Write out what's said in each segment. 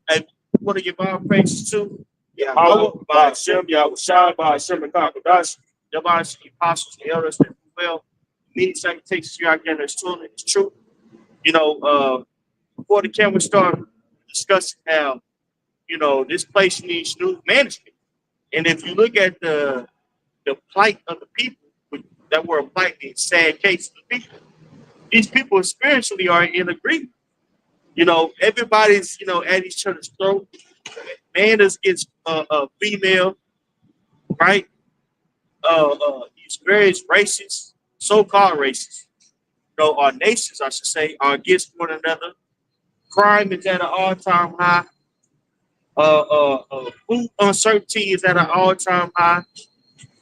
I want to give all praises to Yahweh, by Hashem, Yahweh Shai, by Hashem, and Kakodash, Yahweh, the apostles, the elders, that well, many salutations to you again. It's true. You know, before the camera started discussing how, you know, this place needs new management. And if you look at the plight of the people, that word plight means sad case of the people. These people spiritually are in agreement. You know, everybody's, you know, at each other's throat. Man is against female, right? These various races, so-called races, you know, our nations, I should say, are against one another. Crime is at an all-time high. Food uncertainty is at an all-time high.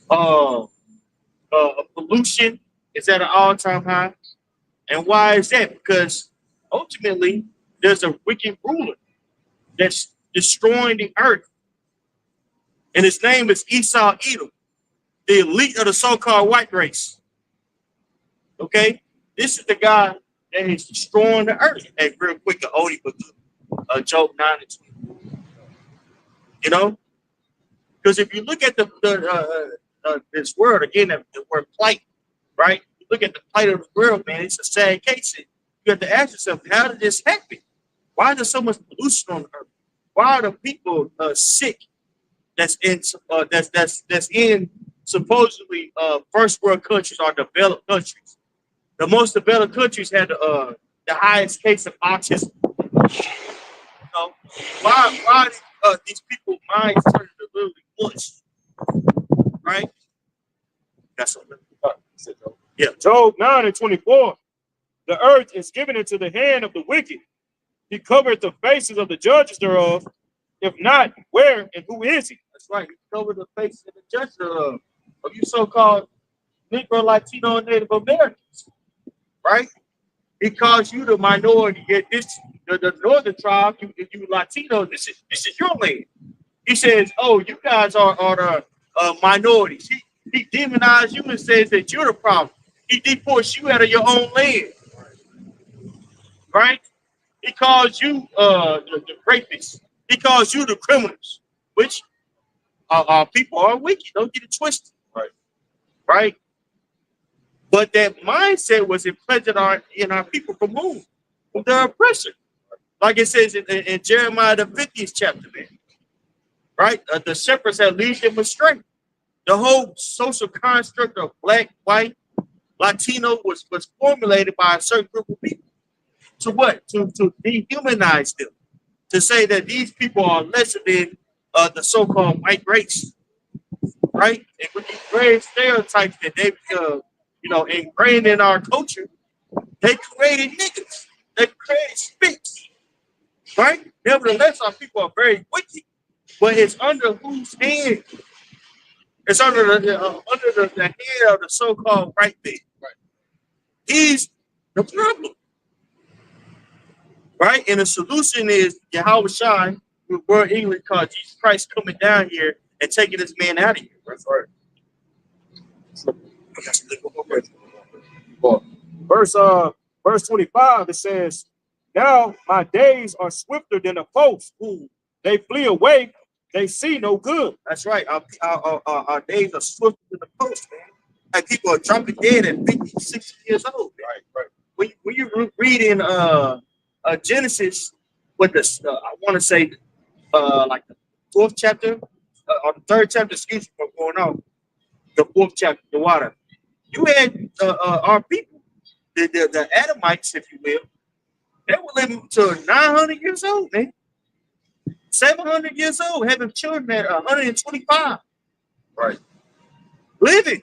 Uh, Pollution is at an all-time high. And why is that? Because ultimately, there's a wicked ruler that's destroying the earth. And his name is Esau Edom, the elite of the so-called white race. Okay? This is the guy that is destroying the earth. Hey, real quick, an oldie book, Job 9 and 20. You know? Because if you look at this word, again, the word plight, right? You look at the plight of the world, man, it's a sad case. You have to ask yourself, how did this happen? Why is there so much pollution on the earth? Why are the people sick that's in supposedly first world countries or developed countries? The most developed countries had the highest case of autism. You know, why these people's minds turn to literally mush, right? That's what. Yeah. Job 9 and 24. The earth is given into the hand of the wicked. He covered the faces of the judges thereof. If not, where and who is he? That's right. He covered the faces of the judges thereof. Of you so-called Negro, Latino, and Native Americans, right? He calls you the minority. Yet the northern tribe, you Latino, this is your land. He says, "Oh, you guys are the minorities." He demonized you and says that you're the problem. He deports you out of your own land, right? He calls you the rapists. He calls you the criminals, which people are wicked. Don't get it twisted, right? But that mindset was implanted in our people from whom? From their oppressor. Like it says in Jeremiah the 50th chapter, man. Right? The shepherds had lead them astray. The whole social construct of black, white, Latino was formulated by a certain group of people. To what? To dehumanize them. To say that these people are lesser than the so-called white race. Right? And with these various stereotypes that they ingrained in our culture, they created niggas. They created spits. Right? Nevertheless, our people are very wicked. But it's under whose hand? It's under the hand of the so-called right man. Right. He's the problem. Right? And the solution is Yahweh Shai, with word English called Jesus Christ, coming down here and taking this man out of here. That's right. Verse 25, it says, "Now my days are swifter than a post. They flee away, they see no good." That's right. Our days are swifter than the post, man. Like people are jumping dead at 50, 60 years old. Man. Right. When you read in Genesis, with this, I want to say, like the fourth chapter or the third chapter. Excuse me for going on. The fourth chapter, the water. You had our people, the Adamites, if you will. They were living to 900 years old, man. 700 years old, having children at 125. Right. Living.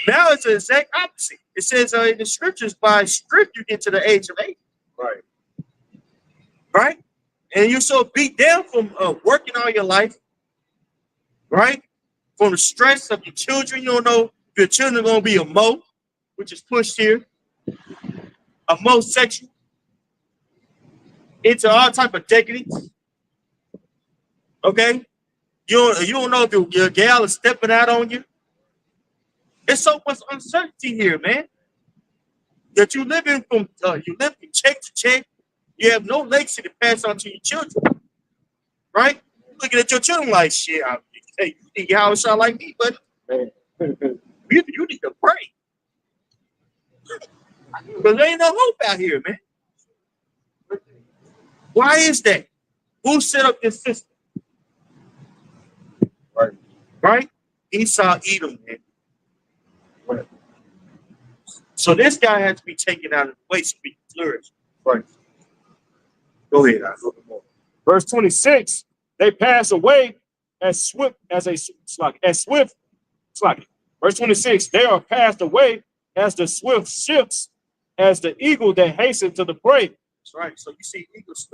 Now it's the exact opposite. It says in the scriptures, by strength you get to the age of 80. Right. Right? And you're so beat down from working all your life. Right? From the stress of your children. You don't know if your children are going to be a mo, which is pushed here. A homosexual. Into all type of decadence. Okay? You don't know if your gal is stepping out on you. There's so much uncertainty here, man. that you live from check to check. You have no legacy to pass on to your children, right? Looking at your children like shit. Hey, you think y'all sound like me, but you need to pray because there ain't no hope out here, man. Why is that? Who set up this system? Right? Esau, Edom, man. Right. So this guy has to be taken out of the way so we can flourish. Right. Go ahead. Verse 26, they pass away as swift as a slug, as swift slug. Verse 26, they are passed away as the swift ships, as the eagle that hastens to the prey. That's right. So you see eagles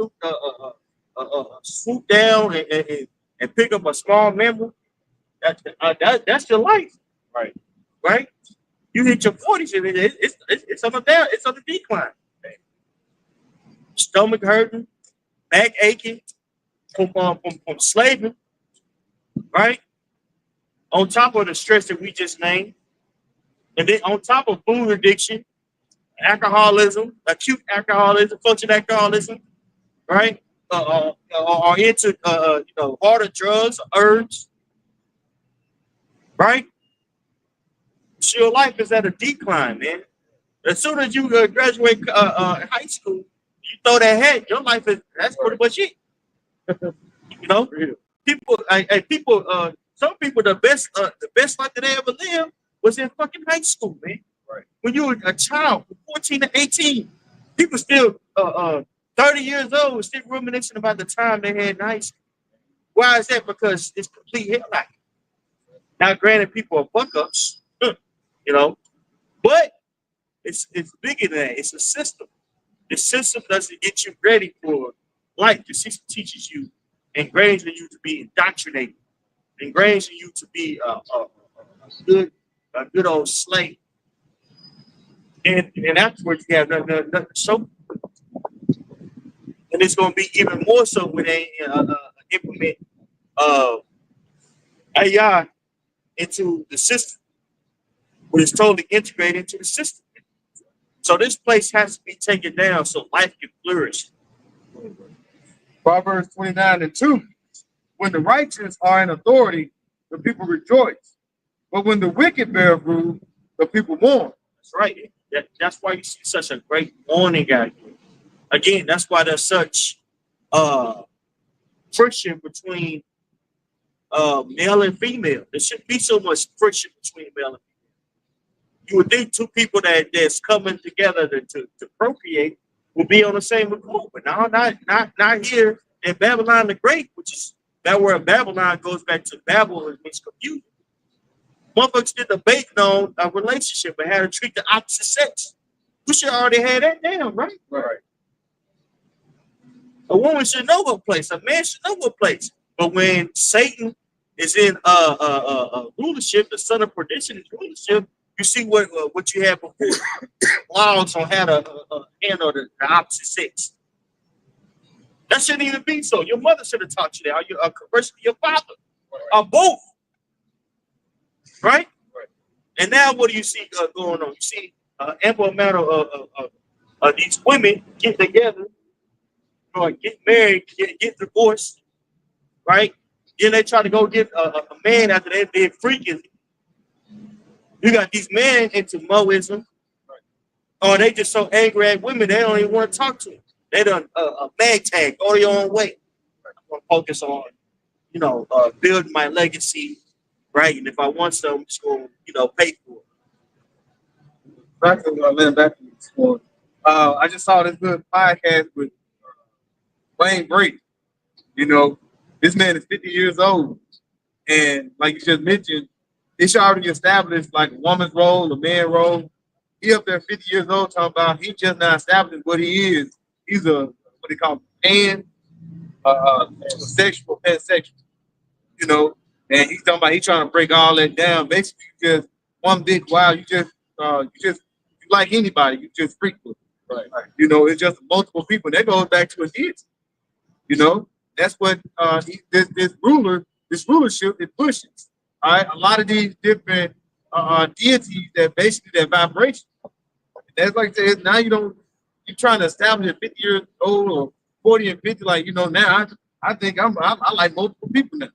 swoop down and pick up a small mammal. That's your life. Right. Right? You hit your 40s and it's on the down, it's on the decline. Stomach hurting, back aching from slaving, right? On top of the stress that we just named, and then on top of food addiction, alcoholism, acute alcoholism, functional alcoholism, right? Or into harder drugs, herbs, right? So your life is at a decline, man. As soon as you graduate high school, you throw that hat, your life that's pretty much it. You know, some people the best life that they ever lived was in fucking high school, man. Right. When you were a child, from 14 to 18, people still 30 years old, still reminiscing about the time they had in high school. Why is that? Because it's complete hell life. Now, granted, people are fuck ups, you know, but it's bigger than that. It's a system. The system doesn't get you ready for life. The system teaches you, ingrains in you to be indoctrinated, ingrains in you to be a good old slave. And afterwards, you have nothing to show. And it's going to be even more so when they implement AI into the system, when it's totally integrated into the system. So this place has to be taken down so life can flourish. Proverbs 29:2. When the righteous are in authority, the people rejoice. But when the wicked bear rule, the people mourn. That's right. That's why you see such a great mourning out here. Again, that's why there's such friction between male and female. There shouldn't be so much friction between male and female. You would think two people that's coming together to procreate will be on the same accord, but no, not here in Babylon the Great, which is that where Babylon goes back to Babel and makes confusion. Motherfuckers did debate on a relationship and how to treat the opposite sex. We should already have that down, right? Right. A woman should know her place. A man should know her place. But when Satan is in rulership, the son of perdition is rulership, you see what you had before. Laws on how to handle the opposite sex. That shouldn't even be so. Your mother should have taught you that. Or you conversing with your father. Or both. Right? And now what do you see going on? You see ample amount of these women get together, get married, get divorced, right? Then they try to go get a man after they've been freaking. You got these men into Moism, or they just so angry at women they don't even want to talk to them. They done a mag tag, go your own way. I'm gonna focus on, building my legacy, right? And if I want something, I'm just gonna, pay for it. Back to this one. I just saw this good podcast with Wayne Brady. This man is 50 years old, and like you just mentioned, it's already established like a woman's role, a man's role. He up there 50 years old talking about he just not established what he is. He's a what they call sexual, pansexual. And he's talking about he's trying to break all that down. Basically, just one big wow, you like anybody, you just freak with it. Right. It's just multiple people. That goes back to his kids. That's what this rulership it pushes. All right, a lot of these different deities that basically that vibration. That's like I said, now you're trying to establish at 50 years old or 40 and 50, like, now I think I like multiple people now.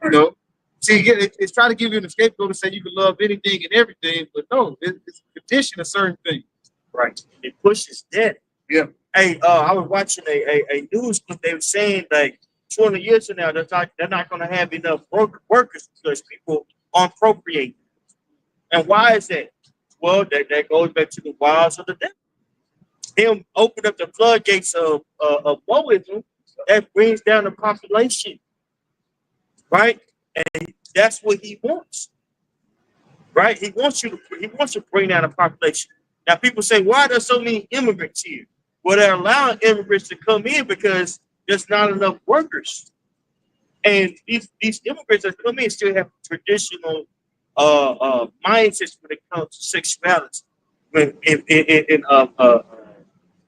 You know. See, it's trying to give you an scapegoat to say you can love anything and everything, but no, it's a condition of certain things. Right. It pushes death. Yeah. Hey, I was watching a news clip. They were saying like 20 years from now, they're not going to have enough workers because people aren't procreating. And why is that? Well, that goes back to the wiles of the devil. Him open up the floodgates of woeism that brings down the population, right? And that's what he wants, right? He wants to bring down the population. Now, people say, why are there so many immigrants here? Well, they're allowing immigrants to come in because there's not enough workers. And these immigrants that come in still have traditional mindsets when it comes to sexuality, in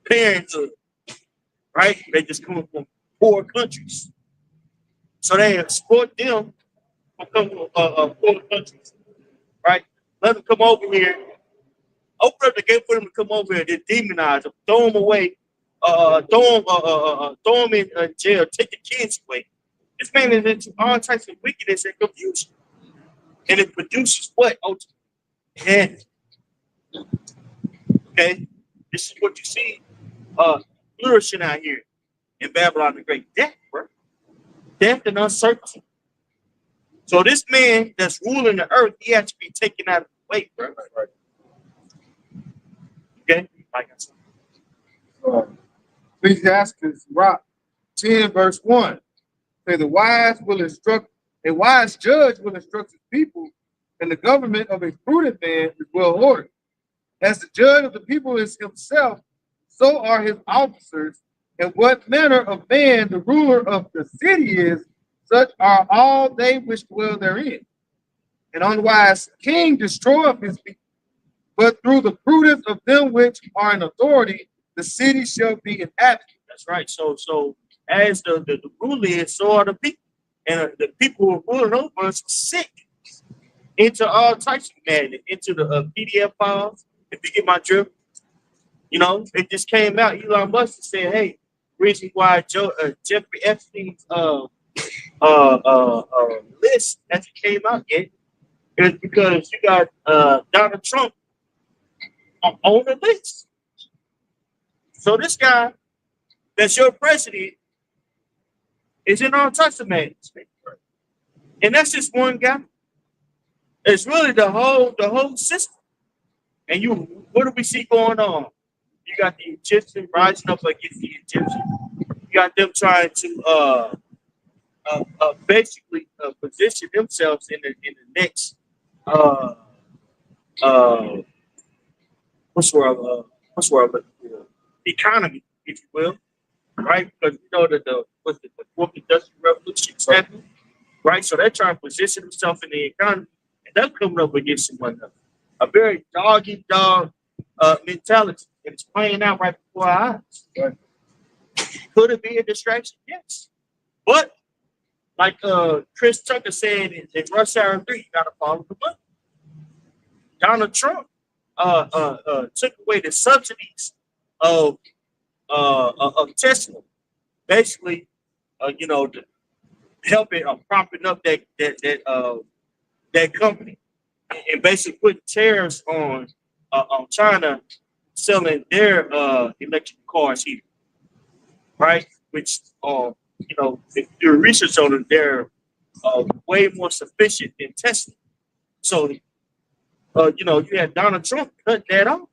parenthood, right? They just come from poor countries, so they export them from poor countries, right? Let them come over here, open up the gate for them to come over here, then demonize them, throw them away, throw them in jail, take the kids away. This man is into all types of wickedness and confusion, and it produces what? Ultimately, okay, this is what you see flourishing out here in Babylon the Great. Death, bro. Death and uncertainty. So this man that's ruling the earth, he has to be taken out of the way, bro. Right. Okay? Like I said. Ecclesiastes 10 verse 1. Say a wise judge will instruct his people, and the government of a prudent man is well ordered. As the judge of the people is himself, so are his officers, and what manner of man the ruler of the city is, such are all they which dwell therein. An unwise king destroyeth his people, but through the prudence of them which are in authority, the city shall be inhabited. That's right. So as the ruler is, so are the people. And the people who are ruling over us are sick into all types of madness, into the PDF files. If you get my drift, it just came out. Elon Musk said, "Hey, reason why Jeffrey Epstein's list hasn't came out yet is because you got Donald Trump on the list. So this guy that's your president is in all types of madness, and that's just one guy. It's really the whole system. And what do we see going on? You got the Egyptians rising up against the Egyptians. You got them trying to basically position themselves in the next economy, if you will, right? Because that the fourth industrial revolution is happening, right? So they're trying to position themselves in the economy, and they're coming up against one another. A very dog-eat-dog mentality, and it's playing out right before our eyes. Right. Could it be a distraction? Yes, but like Chris Tucker said in Rush Hour 3, you got to follow the money. Donald Trump took away the subsidies of Tesla, basically, to help it propping up that company, and basically putting tariffs on China selling their electric cars here, right? Which if you do research on it, they're way more sufficient than Tesla. So you had Donald Trump cut that off,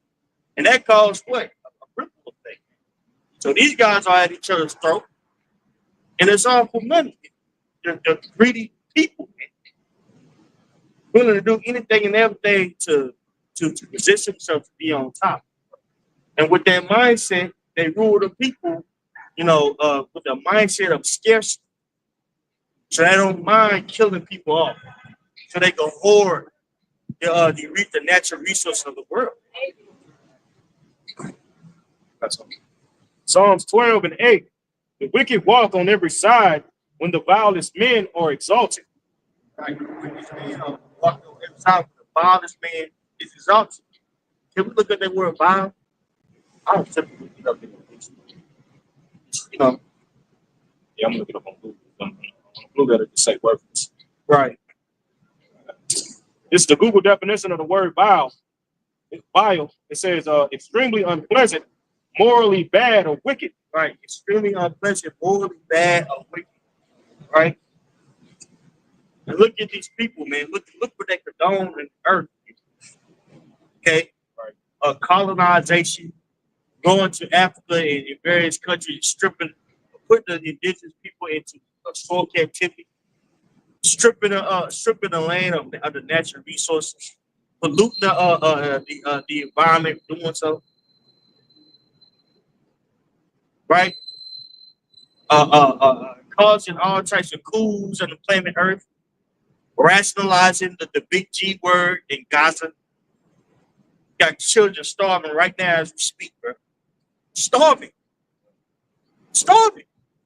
and that caused what? A ripple effect. So these guys are at each other's throat, and it's all for money. They're greedy people, man, willing to do anything and everything to position themselves to be on top. And with that mindset, they rule the people, with the mindset of scarcity. So they don't mind killing people off, so they can hoard the natural resources of the world. That's all. Psalms 12 and 8. The wicked walk on every side when the vilest men are exalted. Right. The wicked man walk on every side when the vilest man is exalted. Can we look at that word vile? I don't typically look it up in the dictionary. You know, Yeah, I'm looking up on Google. Google to say worthless. right. This is the Google definition of the word vile. It's vile. It says extremely unpleasant, morally bad or wicked. Right. Extremely unpleasant, morally bad, or wicked. Right. And look at these people, man. Look what they condone in earth. Okay. Right. Colonization, going to Africa and in various countries, putting the indigenous people into slow captivity, stripping the land of the natural resources, polluting the environment, doing so. Right. Causing all types of coups on the planet Earth, rationalizing the big G word in Gaza. Got children starving right now as we speak, bro. Starving.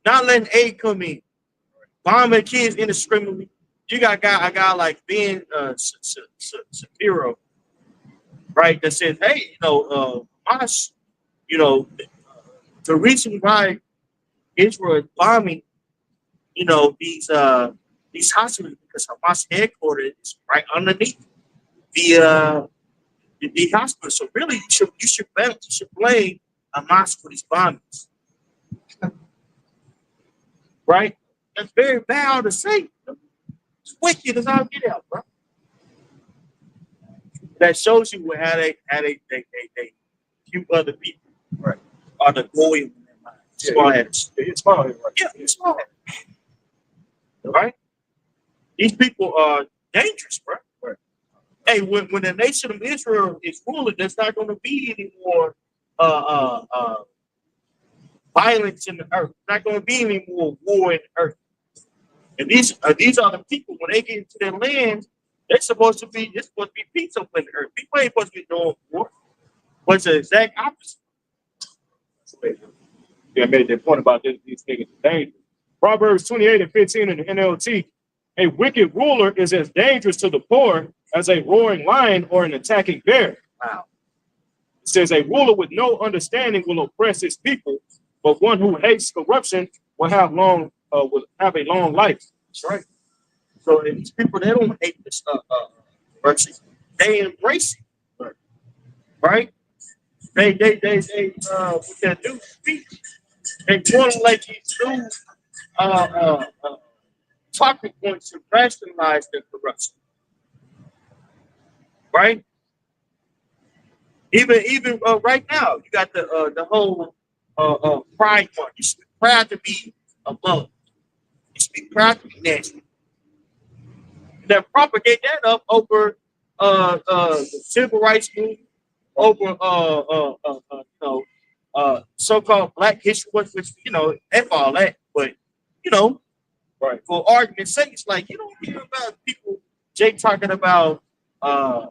Not letting aid come in. Bombing kids indiscriminately. You got a guy like Ben Shapiro, right? That says, hey, Hamas, the reason why Israel is bombing, these hospitals because Hamas headquarters is right underneath the hospital. So really, you should blame Hamas for these bombings, right? That's very bad to say. It's wicked as all get out, bro. That shows you how they view other people, right? Are the goy in their mind. Small heads. It's small head, right? Yeah, it's small head. Right? These people are dangerous, bro. Right. Hey, when the nation of Israel is ruling, there's not going to be any more violence in the earth. There's not going to be any more war in the earth. And these are the people when they get into their land, it's supposed to be peace up in the earth. People ain't supposed to be doing war. But it's the exact opposite. Yeah, I made that point about these niggas are dangerous. Proverbs 28:15 in the NLT. A wicked ruler is as dangerous to the poor as a roaring lion or an attacking bear. Wow. It says a ruler with no understanding will oppress his people, but one who hates corruption will have a long life. That's right. So these people, they don't hate this mercy. They embrace it. Right? They what they do, they formulate these new talking points to rationalize their corruption. Right? Even right now, you got the whole pride month. You should be proud to be a monk. You should be proud to be national. Then propagate that up over the civil rights movement, over so-called Black history, which F all that, but right, for argument's sake, it's like you don't hear about people Jake talking about the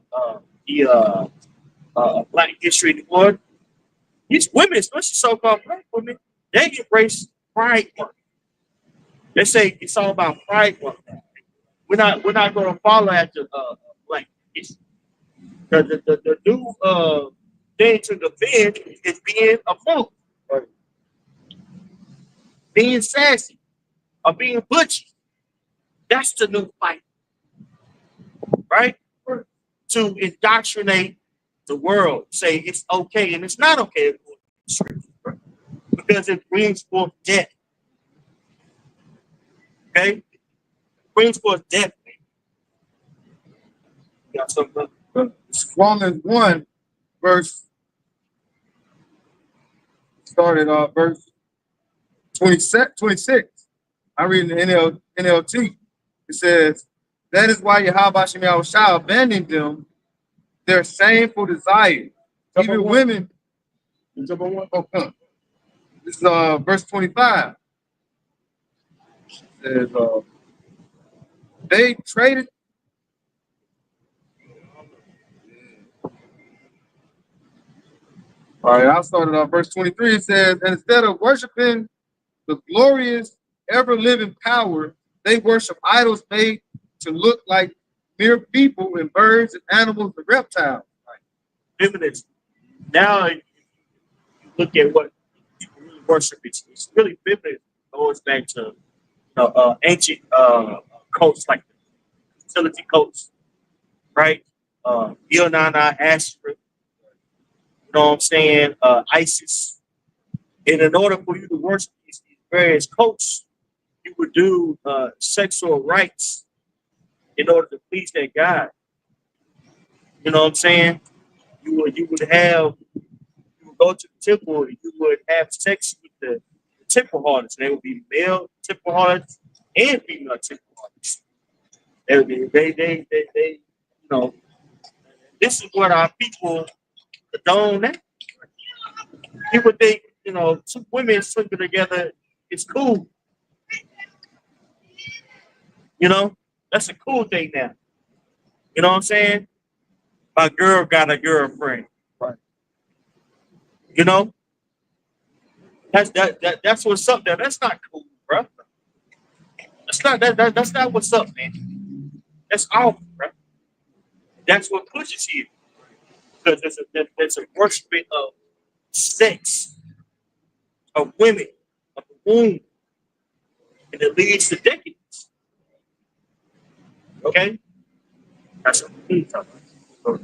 Black history anymore. These women, especially so-called Black women, they embrace Pride Month. They say it's all about Pride Month. We're not going to follow after Black history. The new thing to defend is being a monk, right? Being sassy, or being butchy. That's the new fight, right? To indoctrinate the world, say it's okay and it's not okay because it brings forth death. Okay, it brings forth death. You got something? Romans 1, verse 26. I read in the NLT. It says, that is why Yahweh shall abandon them, their shameful desire. Even women. Oh, come. This is verse 25. It says, they traded. All right, I'll start it off. Verse 23, it says, and instead of worshiping the glorious, ever-living power, they worship idols made to look like mere people and birds and animals and reptiles. Right. feminism. Now you look at what people really worship. It's really feminism. It goes back to ancient cults like the fertility cults, right? Ilnana, Ashtra, you know what I'm saying? ISIS. And in order for you to worship these various cults, you would do sexual rites in order to please that God. You know what I'm saying? You would go to the temple and you would have sex with the temple harlots. They would be male temple harlots and female temple harlots. They would be they you know, this is what our people condone now. People think, two women sleeping together is cool. You know, that's a cool thing now. You know what I'm saying? My girl got a girlfriend. Right. You know, that's what's up there. That's not cool, bro. That's not what's up, man. That's awful, bro. That's what pushes you because there's a worshiping of sex, of women, of the womb, and it leads to decades. Okay, that's what we talking about.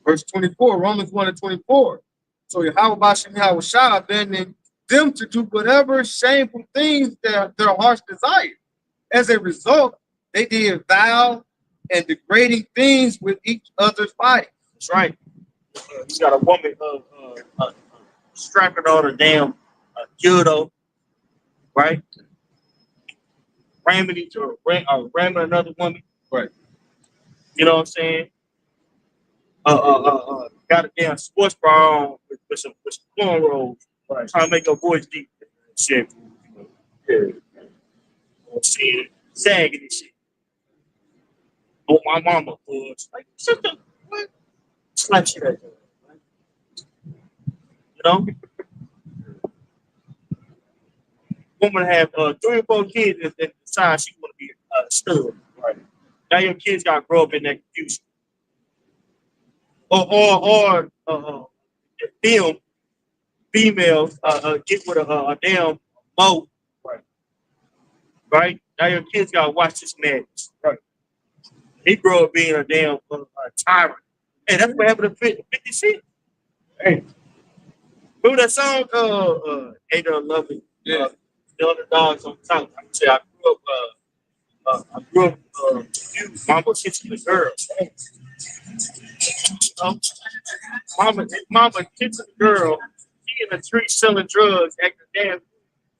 Verse 24, Romans 1 and 24. So Yahweh Bashem Yahweh Shah abandoning them to do whatever shameful things their hearts desired. As a result, they did vile and degrading things with each other's body. That's right. You got a woman strapping on a damn dildo, right? Ramming another woman. Right. You know what I'm saying? Got a damn sports bra on with some cornrows, right? Trying to make her voice deep. Shit. Yeah. Seeing sagging and shit. Oh, my mama was like, shut the what? Slap shit at her. You know? Woman have 3 or 4 kids and decide she want to be a stud. Right. Now your kids got to grow up in that confusion. Or film females get with a damn mo. Right. Right? Now your kids got to watch this madness. Right. He grew up being a damn tyrant. And that's what happened to 50 Cent. Hey. Remember that song, Ain't No Loving? Yeah. The other dogs on top. I say I grew up mama kissing the girls. Mama kissing the girl. He in the street selling drugs, acting damn.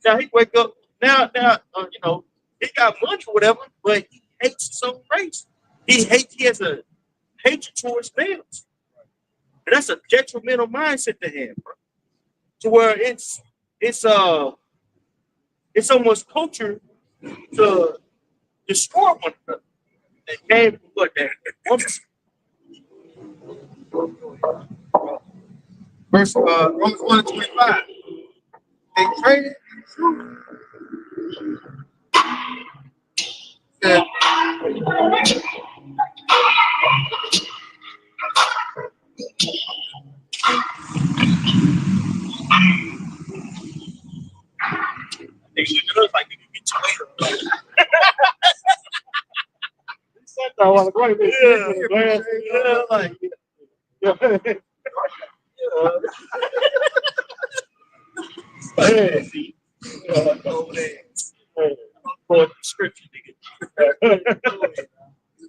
Now he wake up. Now, he got money or whatever, but he hates his own race. He has a hatred towards males. And that's a detrimental mindset to have, bro. To where it's almost culture to destroy one another. They came from what that Verse Romans 1 and 25. They traded truth. Said, they should look like they can get your weight up. I want to go ahead. Yeah, like see, over there. For the scripture, nigga.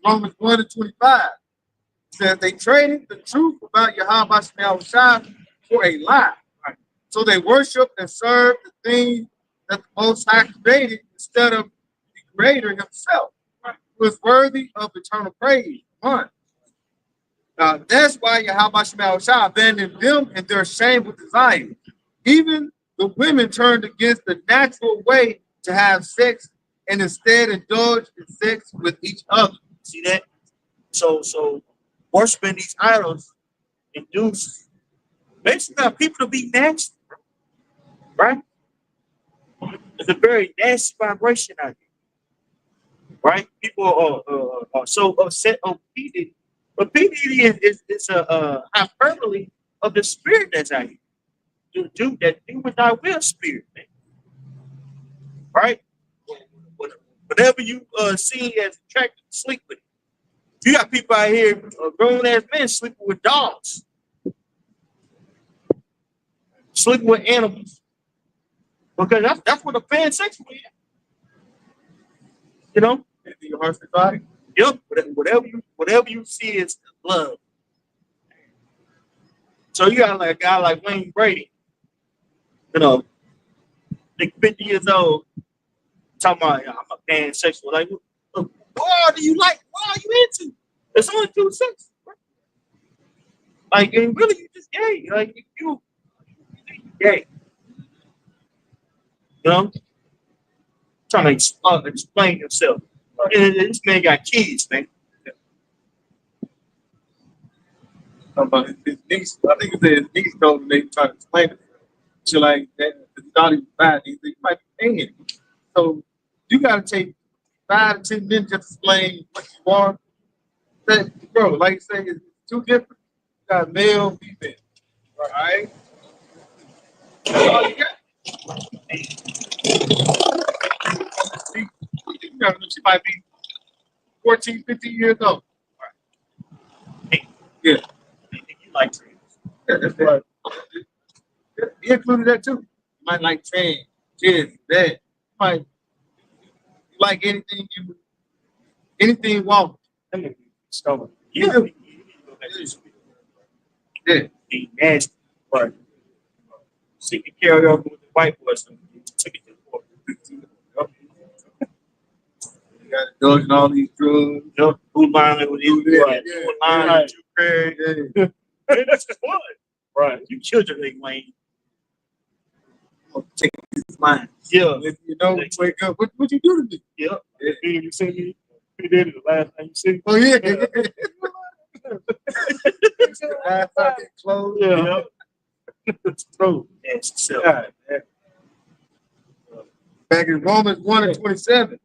Romans 1 and 25 says they traded the truth about Yahweh Bashem Shah for a lie. Right. So they worship and serve the thing that the Most High created instead of the Creator Himself, right, who is worthy of eternal praise. One. That's why Yahweh Bashem Shah abandoned them in their shameful desire. Even the women turned against the natural way to have sex and instead indulge in sex with each other. See that? So worshiping these idols induce basically people to be nasty, right? It's a very nasty vibration out here, right? People are so upset, offended But PDD is a hyperbole of the spirit that's out here. Do that do with thy will spirit, man. Right? Whatever you see as attractive, sleep with it. You got people out here, grown ass men sleeping with dogs, sleeping with animals. Because that's what a pansexual is. You know? Your heart's desire. Yep. Whatever you see is love. So you got like a guy like Wayne Brady, you know, like 50 years old, talking about I'm a pansexual. Like, what do you like? What are you into? It's only two sex. Like, and really, you just gay. Like, you gay. You know, trying to explain yourself. And this man got kids, man. About his niece. I think it said his niece told him they trying to explain it. She like that it's not even bad. He might be paying. So you gotta take 5 to 10 minutes to explain what you are. That, bro, like you say, it's two different. You got male, female. All right. That's all you got. She might be 14, 15 years old. Hey, Yeah. you like trans. Yeah, that's right. He included that too. You might like trans, this, that. You might like anything you want. Stubborn. Yeah. Yeah. Be nasty. But she can carry over with the white boys. So take it to the court. You got to dodge all these drugs. You know, who lying with you? Who lying with you, Craig? Yeah. Hey, this is fun. Right. You children ain't Wayne. Take his mind. Yeah. If you know, wake up. What you do to me? Yeah. You see me? He did it the last time you see me. Oh yeah. Yeah. Eyes out, get closed. Yeah. It's true. Yes, so. God, man. Back in Romans 1:27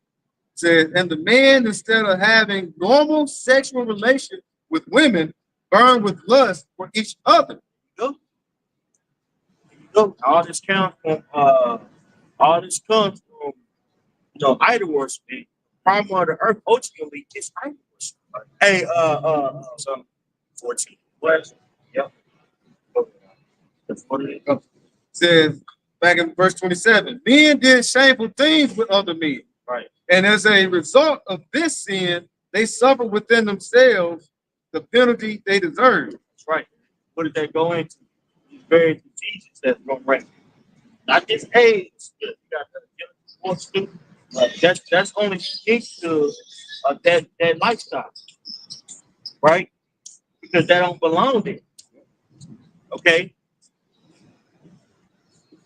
says, and the man, instead of having normal sexual relations with women, burn with lust for each other. Go. All this comes from idol worship. Problem of the earth ultimately is idol worship. Hey, so 14. Yep. Says back in verse 27, men did shameful things with other men. Right. And as a result of this sin, they suffer within themselves the penalty they deserve. That's right. What did that go into? These various diseases that's going right. Not just AIDS. You got the sports too. That's only linked to that lifestyle, right? Because that don't belong there. Okay.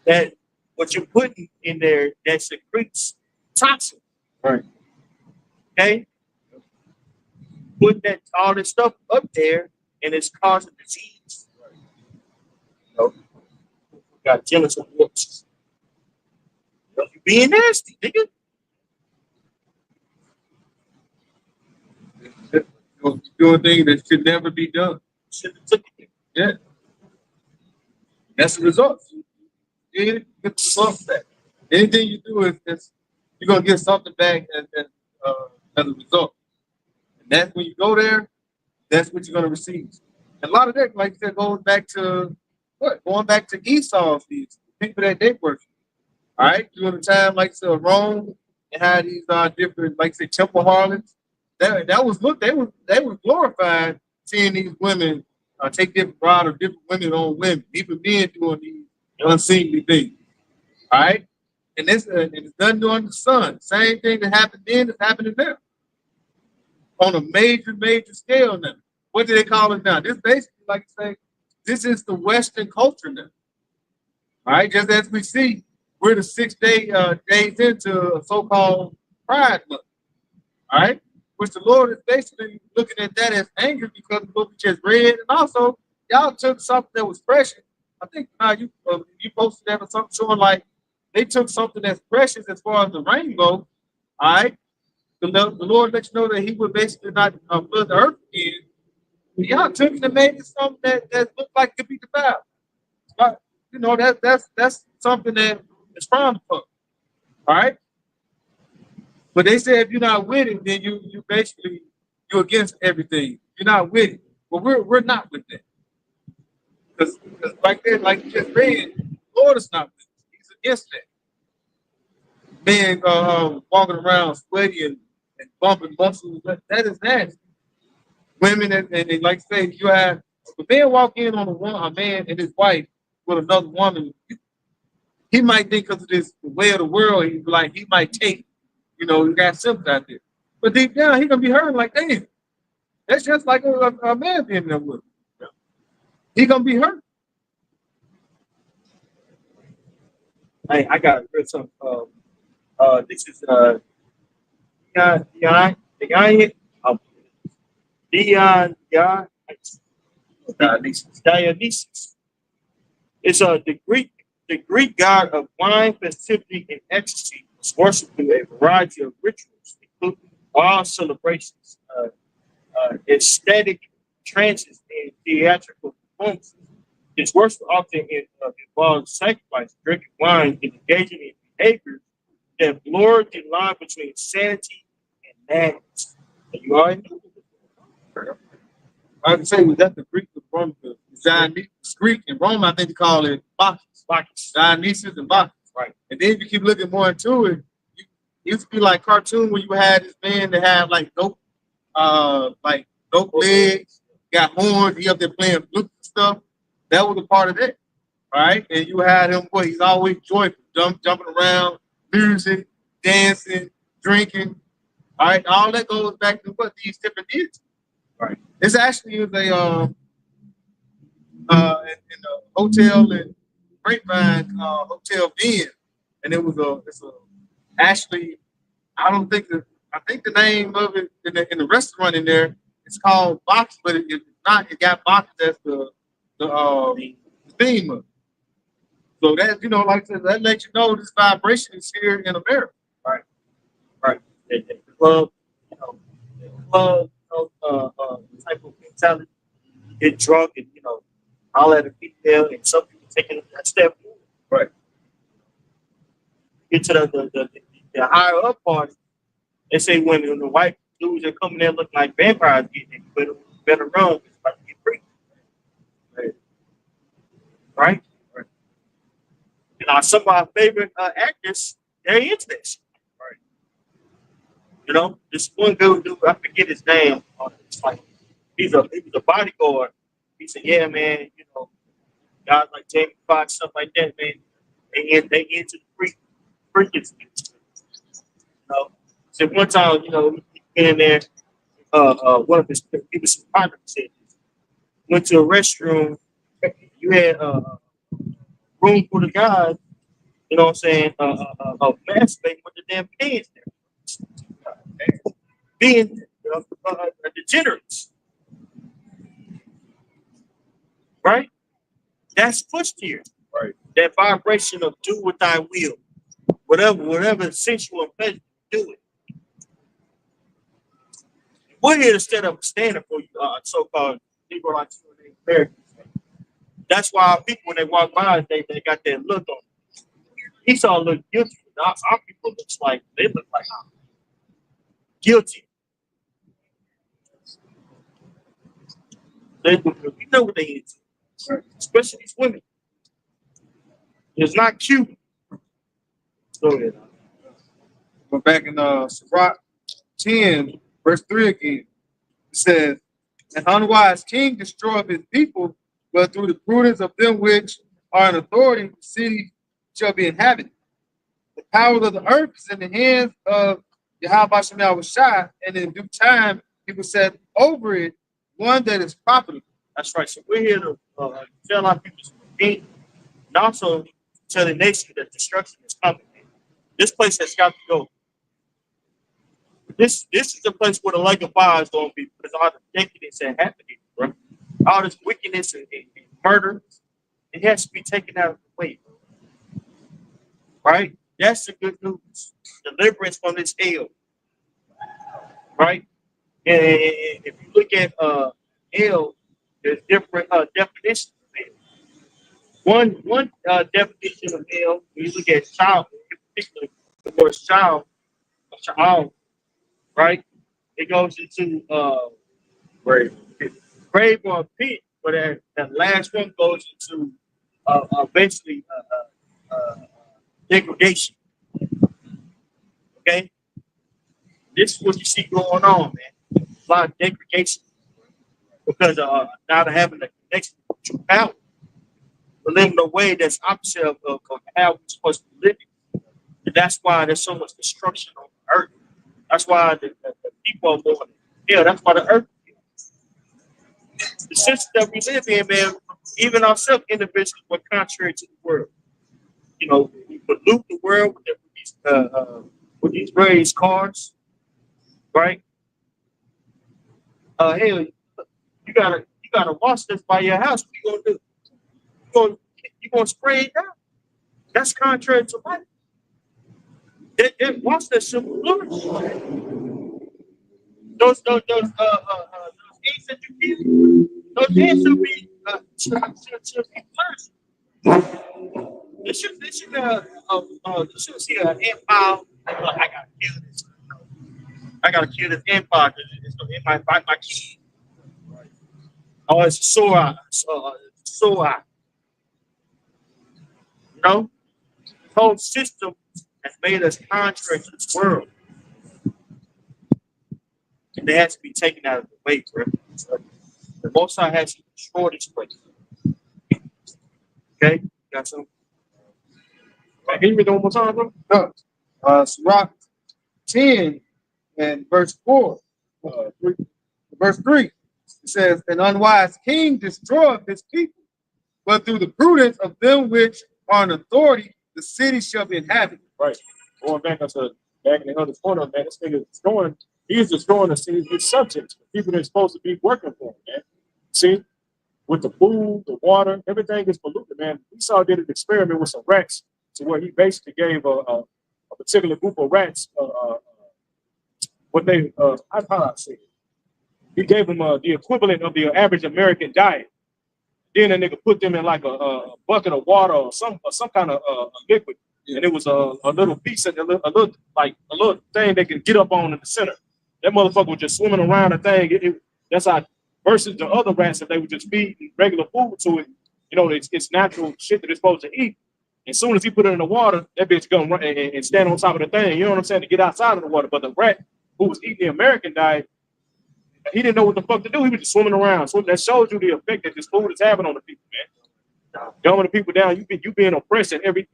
That what you're putting in there that secretes toxin. Right. Okay. Putting that all this stuff up there and it's causing disease. Right. You know, we got jealous of looks. You being nasty, nigga. Doing things that should never be done. Should have took it. Yeah. That's the result. You get the result back. Anything you do is you're gonna get something back as a result. And that's when you go there, that's what you're gonna receive. And a lot of that, like you said, goes back to what? Going back to Esau's these people that they worship. All right, during the time like so Rome and how these different, like say, temple harlots. That was look, they was glorifying seeing these women take different bride of different women on women, even men doing these unseemly things. All right, and it's done under the sun. Same thing that happened then is happening now on a major scale now. What do they call it now? This basically, like I say, this is the Western culture now. All right, just as we see, we're the 6 days into a so-called Pride Month. All right. Which the Lord is basically looking at that as anger because of what we just read. And also, y'all took something that was precious. I think you posted that or something showing like they took something that's precious as far as the rainbow. All right. The Lord let you know that he would basically not flood the earth again. Y'all took it and made it something that looked like it could be the Bible. But you know, that's something that is frowned upon. All right. But they say if you're not with it, then you basically you're against everything. You're not with it. Well, we're not with that. Because like that, like you just read, Lord is not with us. He's against that. Men walking around sweaty and bumping muscles, that is nasty. Women and like I say, you have if a man walk in on a man and his wife with another woman, he might think because of this the way of the world, he might take, he got sympathy out there. But deep down, he gonna be hurt like, damn, that's just like a man being there with him. He gonna be hurt. Hey, I got real something. This is Dion, Dion, Dionysus. It's the Greek god of wine, festivity, and ecstasy was worshipped through a variety of rituals, including wild celebrations, ecstatic trances, and theatrical performances. His worship often involves sacrifice, drinking wine, and engaging in behaviors that blur the line between sanity and madness. And you already know. I can say was that the Greek of Rome, the Dionysus Greek in Rome, I think they call it Bacchus. Dionysus and Bacchus. Right. And then if you keep looking more into it, it used to be like cartoon where you had this man that had like dope legs, got horns, he up there playing flute and stuff. That was a part of it. Right? And you had him, he's always joyful, jumping around, music, dancing, drinking. All right, all that goes back to what these different deities. Right. This actually is a in a hotel in Grapevine called Hotel Vin, and it's actually I think the name of it in the restaurant in there it's called Box, but it's not. It got Box as the theme of it. So that like I said, that lets you know this vibration is here in America. Right. Right. The club, the club, type of mentality. Get drunk and all at a female, and some people taking that step forward. Right. Get to the higher up party. They say when the white dudes are coming there looking like vampires, getting better run. It's about to get free. Right. Some of our favorite actors, they're into this. Right. This one good dude, I forget his name. It's like he was a bodyguard. He said, "Yeah, man, guys like Jamie Foxx, stuff like that, man. They into the freaking. So one time, he been in there. One of his partners said, went to a restroom. You had room for the guys. You know what I'm saying? Masturbate with the damn kids there. Being degenerates. Right? That's pushed here. Right. That vibration of do what thy will. Whatever sensual and pleasure, do it. We're here to set up a standard for you, so-called Negro Latino Americans. That's why our people, when they walk by, they got that look on them. Esau look guilty. Our people they look like guilty. We know what they into, especially these women. It's not cute. Go ahead. But back in Sirach 10, verse 3 again, it says, "An unwise king destroyeth his people, but through the prudence of them which are in authority, the city shall be inhabited. The power of the earth is in the hands of Yahweh Shem Yahushua, and in due time he will set over it one that is profitable." That's right. So we're here to tell our people to repent, and also tell the nation that destruction is coming. This place has got to go. This is the place where the lake of fire is going to be, because all the decadence that happened here, bro. All this wickedness and murder, it has to be taken out of the way. Right? That's the good news. Deliverance from this hell. Right? And if you look at hell, there's different definitions of hell. One definition of hell, when you look at child, in particular, the word child, right? It goes into grave, grave or pit, but that last one goes into basically degradation. Okay, this is what you see going on, man. A lot of degradation because not having a connection to power, but living a way that's opposite of how we're supposed to be living, and that's why there's so much destruction on the earth. That's why the people are more hell. That's why the earth. The system that we live in, man, even ourselves individually, we're contrary to the world. You know, we pollute the world with these raised cars, right? Hell, you gotta wash this by your house. What you gonna do? You gonna spray it down? That's contrary to life. Wash that simple flourish. Those eggs that you kill, those eggs should be flourished. They should see an empire. Like, I gotta kill this. I gotta kill this empire because it might bite my kid. Oh, it's a sore eye. Sore eye. You know, the whole system has made us contrary to this world. And they have to be taken out of the way, bro. The Most High has to destroy this place. Okay, got some. Can you read that one more time, bro? No. Sirach 10 and verse 4. Verse 3. It says, an unwise king destroyeth his people, but through the prudence of them which are in authority, the city shall be inhabited. Right. Going back in the other corner, man, this nigga is destroying. He is destroying the city, his subjects, the people that are supposed to be working for him, man. See, with the food, the water, everything is polluted, man. Esau did an experiment with some rats, to where he basically gave a particular group of rats what they how I say it. He gave them the equivalent of the average American diet. Then that nigga put them in like a bucket of water or some kind of liquid, and it was a little piece of a little thing they could get up on in the center. That motherfucker was just swimming around the thing. That's how versus the other rats, if they would just feed regular food to it, you know, it's natural shit that it's supposed to eat. As soon as he put it in the water, that bitch gonna run and stand on top of the thing. You know what I'm saying? To get outside of the water. But the rat who was eating the American diet, he didn't know what the fuck to do. He was just swimming around. So that shows you the effect that this food is having on the people, man. Dumbing the people down. You being oppressed in every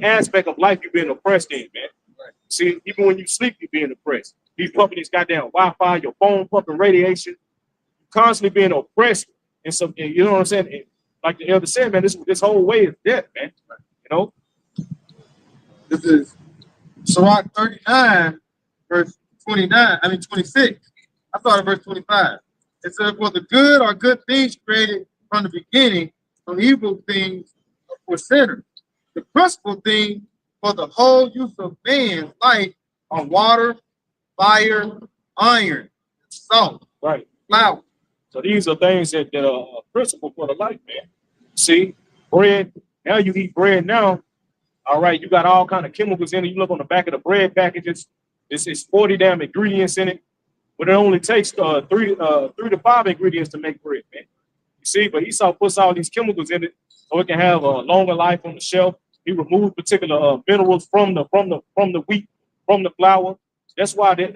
aspect of life. You're being oppressed in, man. Right. See, even when you sleep, you're being oppressed. He's pumping this goddamn Wi-Fi, your phone pumping radiation, you're constantly being oppressed. And so, you know what I'm saying? And like the elder said, man, this whole way is death, man. You know? This is Sirach 39, verse 26. I thought of verse 25. It said, for the good are good things created from the beginning, from evil things for sinners. The principal thing for the whole use of man's life are water, fire, iron, salt, right, flour. So these are things that are principle for the life, man. See, bread. Now you eat bread now. All right, you got all kind of chemicals in it. You look on the back of the bread packages. It's 40 damn ingredients in it, but it only takes 3 to 5 ingredients to make bread, man. You see, but Esau puts all these chemicals in it so it can have a longer life on the shelf. He removed particular minerals from the wheat, from the flour. That's why that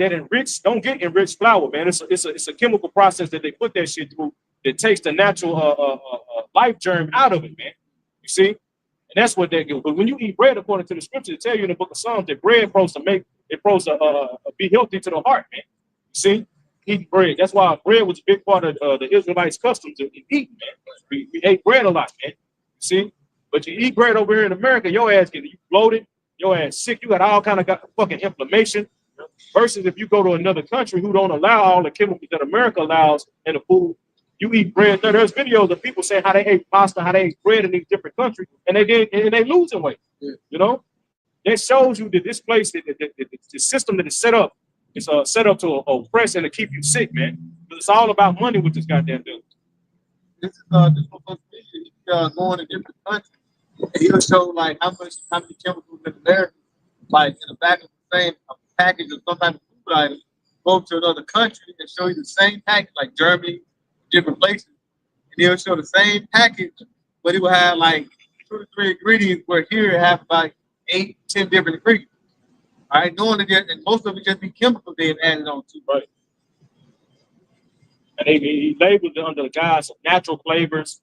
don't get enriched flour, man. It's a chemical process that they put that shit through that takes the natural life germ out of it, man. You see, and that's what they do. But when you eat bread, according to the scripture, it tell you in the book of Psalms that bread supposed to be healthy to the heart, man. You see, eat bread. That's why bread was a big part of the Israelites' customs to eat, man. We ate bread a lot, man. You see, but you eat bread over here in America, your ass get bloated, your ass sick. You got all kind of fucking inflammation. Versus if you go to another country who don't allow all the chemicals that America allows in the food, you eat bread. There's videos of people saying how they ate pasta, how they ate bread in these different countries, and they losing weight. Yeah. You know, that shows you that this place, the system that is set up, is set up to oppress and to keep you sick, man. It's all about money with this goddamn dude. This is this one he going to different countries. And he'll show like how many chemicals in America, like in the back of the same package of some type of food item, go to another country and show you the same package, like Germany, different places. And he'll show the same package, but it will have like 2 to 3 ingredients, where here it have like 8, 10 different ingredients. All right, knowing that, and most of it just be chemicals they've added on to. Right. And he labeled it under the guise of natural flavors.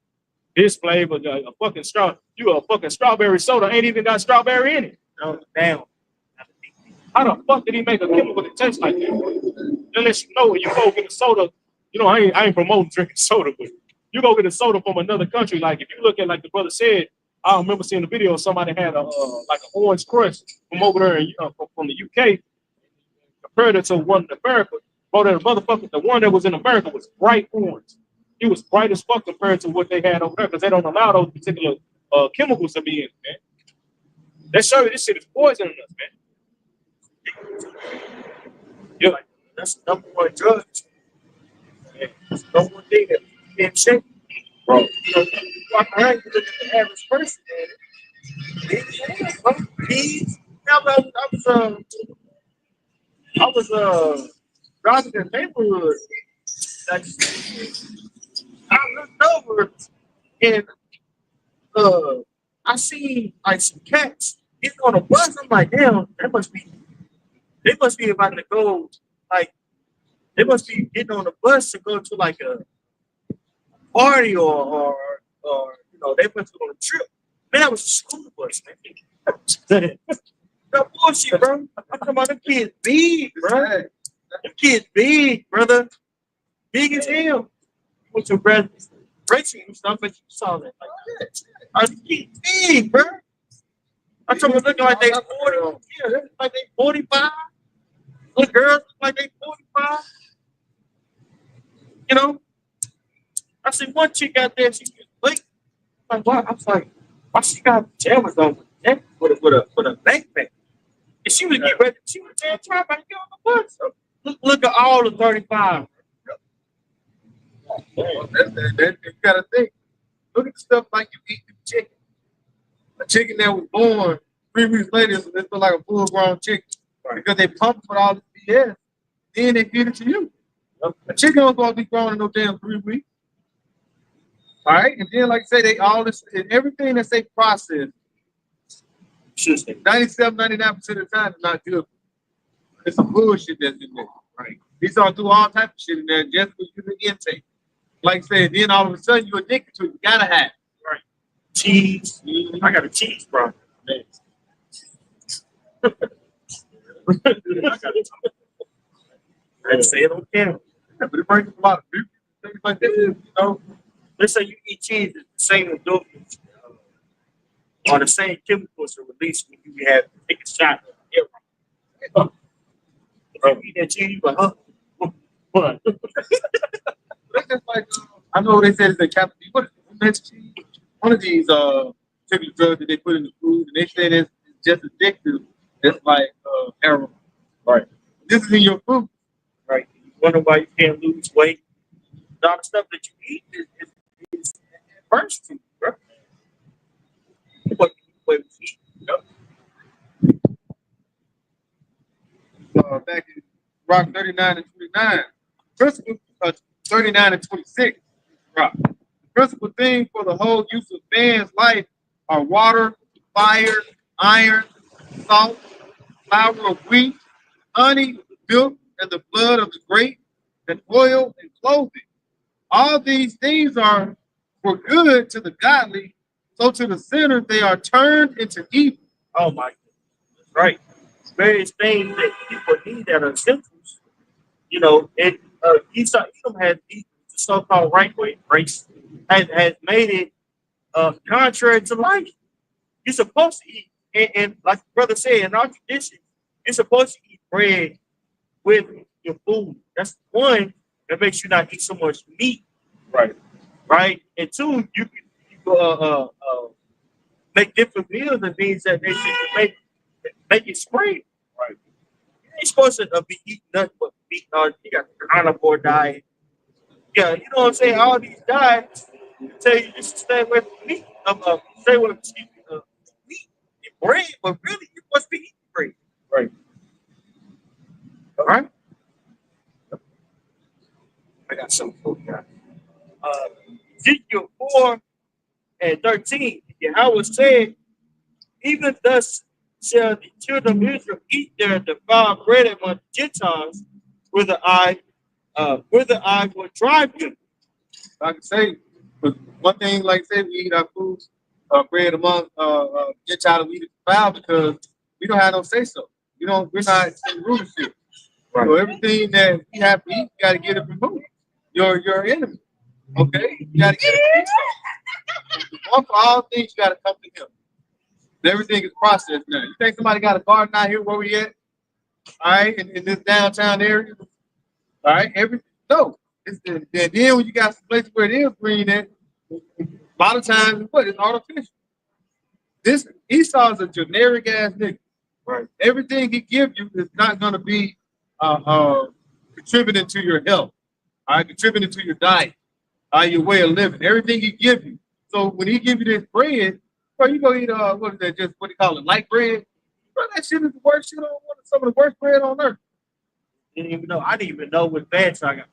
This flavor, a fucking strawberry soda ain't even got strawberry in it. No, damn. How the fuck did he make a chemical that tastes like that? Unless you know when you go get a soda, you know, I ain't promoting drinking soda, but you go get a soda from another country. Like if you look at, like the brother said, I remember seeing a video of somebody had a like an orange crush from over there from the UK, compared it to one in America. But the motherfucker, the one that was in America was bright orange. It was bright as fuck compared to what they had over there, because they don't allow those particular chemicals to be in it, man. They show you this shit is poisoning us, man. Yeah, like, that's the number one drug. Yeah, that's the number one thing that you can't shake. Bro, you know, you walk around, you look at the average person, man. I was driving in the neighborhood. Like, I looked over and I seen like some cats getting on a bus. I'm like, damn, they must be about to go, like, they must be getting on a bus to go to like a party or you know, they must go on a trip. Man, that was a school bus, man. No bullshit, bro. I'm talking about them kids big, bro. Them kids big, brother. Big as hell. Went to racing and stuff, but you saw that. Like, yeah, the kids big, bro. I'm talking about looking like they 40. Yeah, they look like they 45. Little girls look like they 45. You know? I see one chick out there, she was like, what? I was like, why she got pajamas on with a backpack? And she was getting ready, she was trying to get on the bus. So look at all the 35. That you gotta think. Look at the stuff like you eat the chicken. A chicken that was born 3 weeks later, so this look like a full-grown chicken. Right. Because they pump with all this BS, then they feed it to you. A chicken ain't gonna be growing in no damn 3 weeks. All right, and then like I say, they all this and everything that they process, 97, 99% of the time is not good. It's some bullshit that's in there. Right. These all do all types of shit in there just for you to intake. Like I said, then all of a sudden you're addicted to it. You gotta have it. Right. Cheese. I got a cheese problem. I gotta say it on camera. But it brings a lot of people, things like this, you know. Let's say you eat cheese, it's the same endorphins or the same chemicals are released when you have take a shot of heroin. If you eat that cheese, you like, huh? What? That's just like I know they said it's a caffeine. What is cheese? One of these particular drugs that they put in the food, and they said it's just addictive. It's like heroin. Right. This is in your food. Right. You wonder why you can't lose weight. All the stuff that you eat is first to you, bro. What you eat, you know? Back in Rock 39 and 29, principle 39 and 26. Rock. The principal thing for the whole use of man's life are water, fire, iron, salt, flour of wheat, honey, milk, and the blood of the grape, and oil and clothing. All these things are for good to the godly, so to the sinner they are turned into evil. Oh my goodness. Right. Various things that people need that are essentials. You know, it Edom has the so-called right way race has made it contrary to life. You're supposed to eat, and like the brother said, in our tradition, you're supposed to eat bread with your food. That's one that makes you not eat so much meat. Right. Right. And two, you can make different meals and things that make it spray. Right. You ain't supposed to be eating nothing but meat. You got the carnivore diet. Yeah, you know what I'm saying? All these diets tell you just to stay away from meat. Stay away from meat and bread, but really you must be eating bread. Right. All right? I got something for you guys. Uh, Ezekiel 4 and 13, Yahweh said, even thus shall the children of Israel eat their defiled bread among the Gentiles, whither I will drive you. I can say, but one thing, like I said, we eat our foods, bread among Gentiles, we eat it foul because we don't have no say so. We're not in rulership. Right. So everything that we have to eat, you got to get it removed. Your enemy. Okay? You got to get it removed. One for all things, you got to come to him. Everything is processed now. You think somebody got a garden out here where we at? All right, in this downtown area? All right, no. Then when you got some places where it is green at, a lot of times it's artificial. This Esau is a generic ass nigga. Right. Everything he gives you is not gonna be contributing to your health, all right, contributing to your diet, your way of living. Everything he gives you. So when he give you this bread, bro, you go eat what is that? Just what do you call it? Light bread. Bro, that shit is the worst shit on some of the worst bread on earth. Didn't even know. I didn't even know what bad so I got.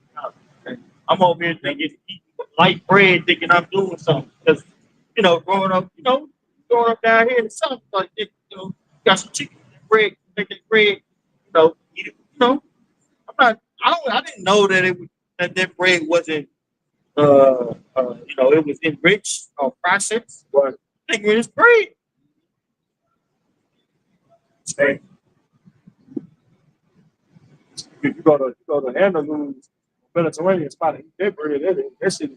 I'm over here thinking eating light bread, thinking I'm doing something. Because growing up down here in the south, like got some chicken bread, make that bread, eat it. I'm not. I didn't know that that bread wasn't. It was enriched or processed. But I think it's bread. Hey, if you go to Andalus, Mediterranean spot, and eat that bread. That shit,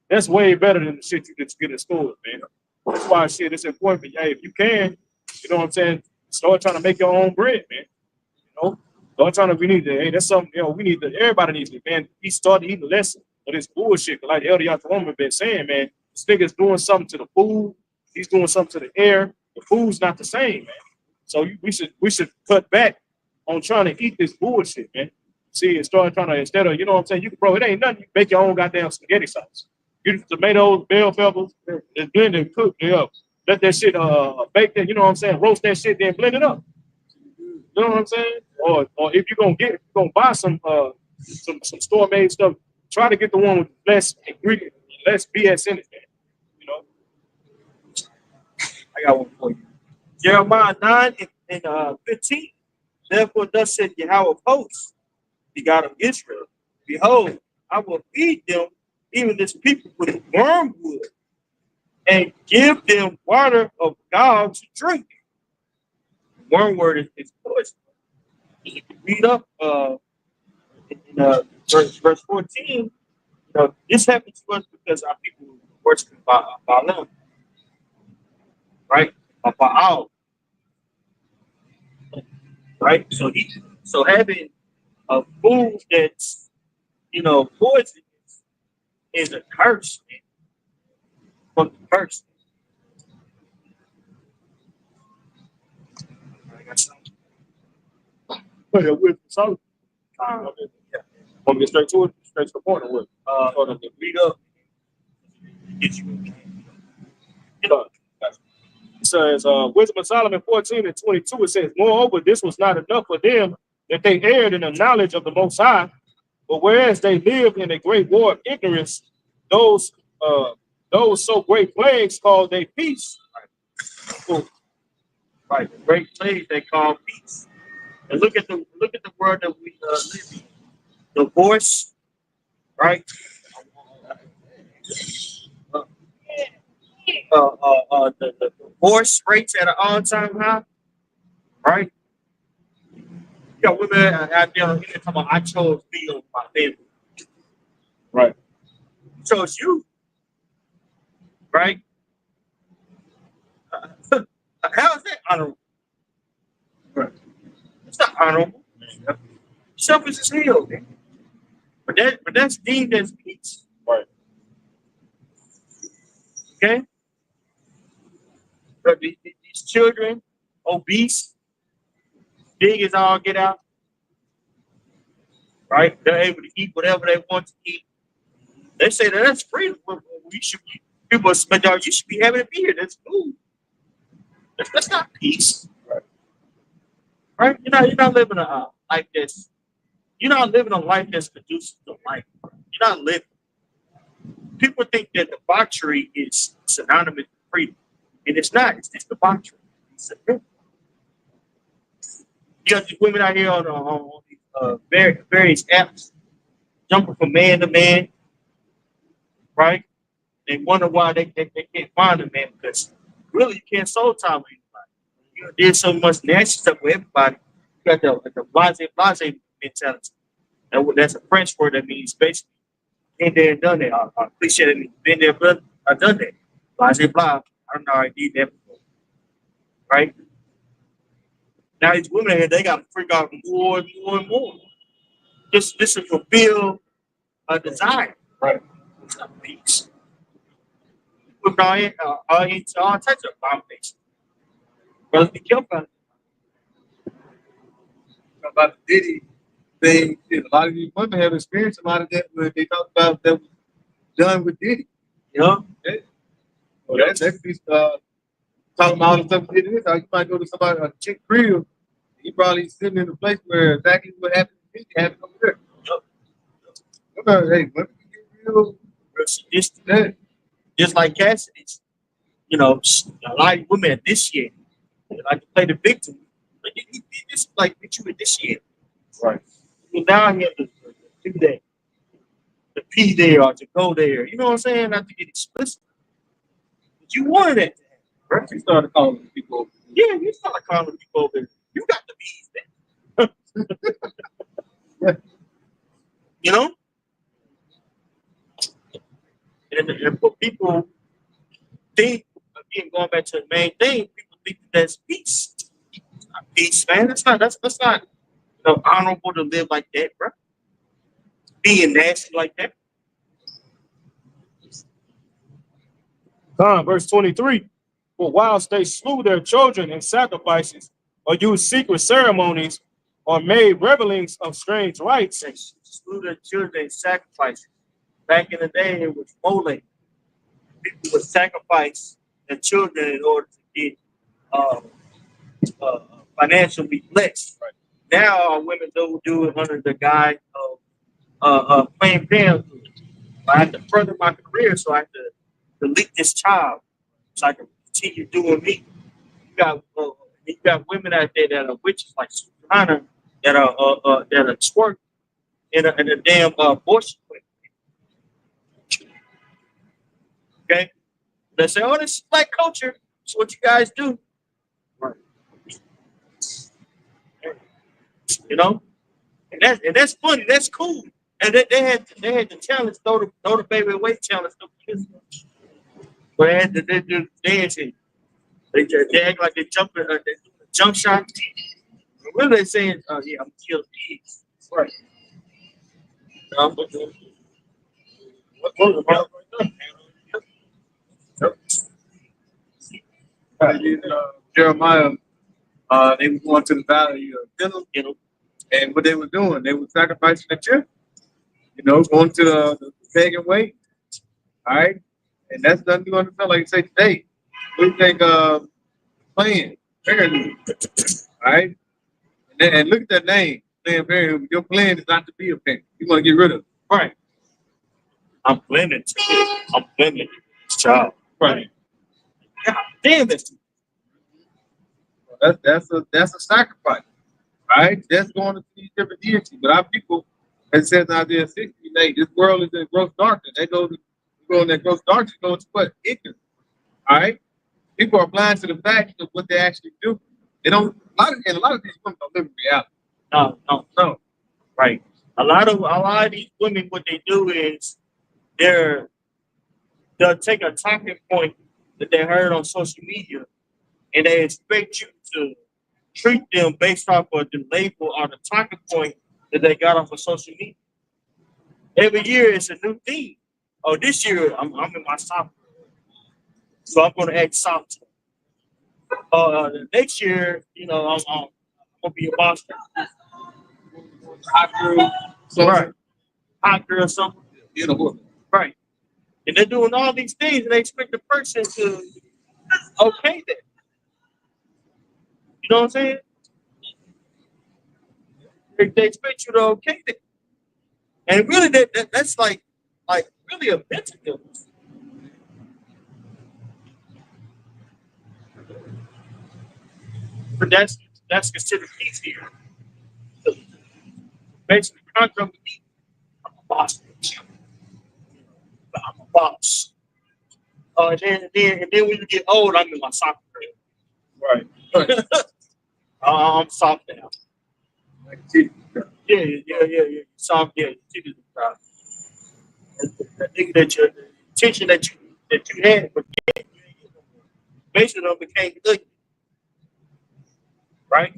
that's way better than the shit you just get in stores, man. That's why shit it's important. But yeah, if you can, you know what I'm saying, start trying to make your own bread, man. Start trying to. We need to. Hey, that's something. We need to. Everybody needs to, man. We start eating less of this bullshit. Like Elder Yatawama been saying, man, this nigga's doing something to the food. He's doing something to the air. The food's not the same, man. So we should cut back on trying to eat this bullshit, man. See, and start trying to, instead of, you know what I'm saying, bro, it ain't nothing. You make your own goddamn spaghetti sauce. Get the tomatoes, bell peppers, and blend and cook it up. Let that shit bake that, you know what I'm saying, roast that shit, then blend it up. You know what I'm saying? Or if you're gonna buy some store made stuff, try to get the one with less ingredient, less BS in it, man. You know. I got one for you. Jeremiah 9 and 15. Therefore, thus said Yahweh of hosts, the God of Israel, behold, I will feed them, even this people, with wormwood, and give them water of God to drink. Wormwood is poison. You can read up in verse 14. This happens to us because our people worship Balaam, right? Or Baal, right? So having a food that's poison is a curse, man, from the curse. I got something. But with some, want to get straight to it, straight to the point, or what? Read up. Get you. It says, Wisdom of Solomon 14 and 22, it says, moreover, this was not enough for them that they erred in the knowledge of the Most High, but whereas they lived in a great war of ignorance, those so great plagues called they peace. Right, great plagues they call peace. And look at the word that we live in. Divorce, right? The divorce rates at an all-time high, right? You got women out there talking about, I chose me over my family. Right. Chose you, right? How is that honorable? Right. It's not honorable. Selfish as hell, man. But that's deemed as peace. Right. Okay? But these children, obese, big as all get out. right? They're able to eat whatever they want to eat. They say that that's freedom. We should be people, but y'all, you should be happy to be here. That's cool. That's not peace, right? You're not living a life that's you're not living a life that's conducive to life. You're not living. People think that debauchery is synonymous with freedom, and it's not. It's just debauchery. You got these women out here on various apps jumping from man to man, right? They wonder why they can't find a man because really you can't soul time with anybody. You did so much nasty stuff with everybody. You got the blase mentality. That's a French word that means basically been there and done that. Cliche that means been there, but I done that. Blase blah. I don't know how I did that before. Right? Now these women here, they gotta freak out more and more and more. Just to fulfill a desire. Right. It's not peace. Women are into all types of abominations. Brothers, be careful. About the Diddy thing, a lot of these women have experienced a lot of that when they talk about that was done with Diddy. You know? Well, that's talking about all the stuff Diddy is. You might go to somebody, a chick crib, he probably sitting in a place where exactly what happened to Diddy happened over there. Hey, women get real sadistic. Just like Cassidy's. A lot of women initiate. They like to play the victim. But he just like that you initiate. Right. Now he has to do that. To pee there or to go there. You know what I'm saying? Not to get explicit. But you wanted it. Right? You started calling people. Yeah, you started calling people over. You got the bees there. You know? And for people think, again, going back to the main thing, people think that's peace. It's not peace, man. That's not honorable to live like that, bro. Being nasty like that. Verse 23. For whilst they slew their children in sacrifices, or used secret ceremonies, or made revelings of strange rites, They slew their children in sacrifices. Back in the day, it was Molech. People would sacrifice their children in order to get financially blessed. Right. Now, women don't do it under the guise of Planned Parenthood. I have to further my career, so I have to delete this child so I can continue doing me. You got women out there that are witches like Susanna that are twerk in a damn abortion clinic. Okay, they say, "Oh, this is black culture. It's what you guys do." Right. And that's funny. That's cool. And they had the challenge, throw the baby away challenge. But they had they do dancing. They act like they jumping, they do the jump shot. What are they saying? Yeah, I'm killing kids. Right. Jeremiah, they were going to the valley of Hinnom, and what they were doing, they were sacrificing the children, going to the pagan way. All right, and that's nothing you understand. Like you say today, what do you think? Playing, all right, and look at that name, Planned Parenthood. Your plan is not to be a parent. You want to get rid of it, right? I'm planning this child, right? God damn it! That's a sacrifice, right? That's going to these different deities. But our people, it says in Isaiah 60, this world is in gross darkness. They go in that gross darkness, go into what? Ignorance. All right? People are blind to the fact of what they actually do. They don't. A lot of these women don't live in reality. No. Right. A lot of these women, what they do is they'll take a talking point that they heard on social media, and they expect you to treat them based off of the label or the talking point that they got off of social media. Every year it's a new theme. Oh, this year I'm in my soft, so I'm going to act soft. Next year, I'm gonna be a monster. Hot girl, So Right. Hot girl, something. in a woman. Right. And they're doing all these things, and they expect the person to okay that. You know what I'm saying? They expect you to okay that. And really, that's like really a mental illness. But that's considered easier. Basically, conquer me. I'm a boss. I'm a boss. And then when you get old, I'm in my soccer career. Right. I'm soft now. Like titty. Yeah. Soft, yeah. You I think that your the attention that you had, but basically them became ugly, right?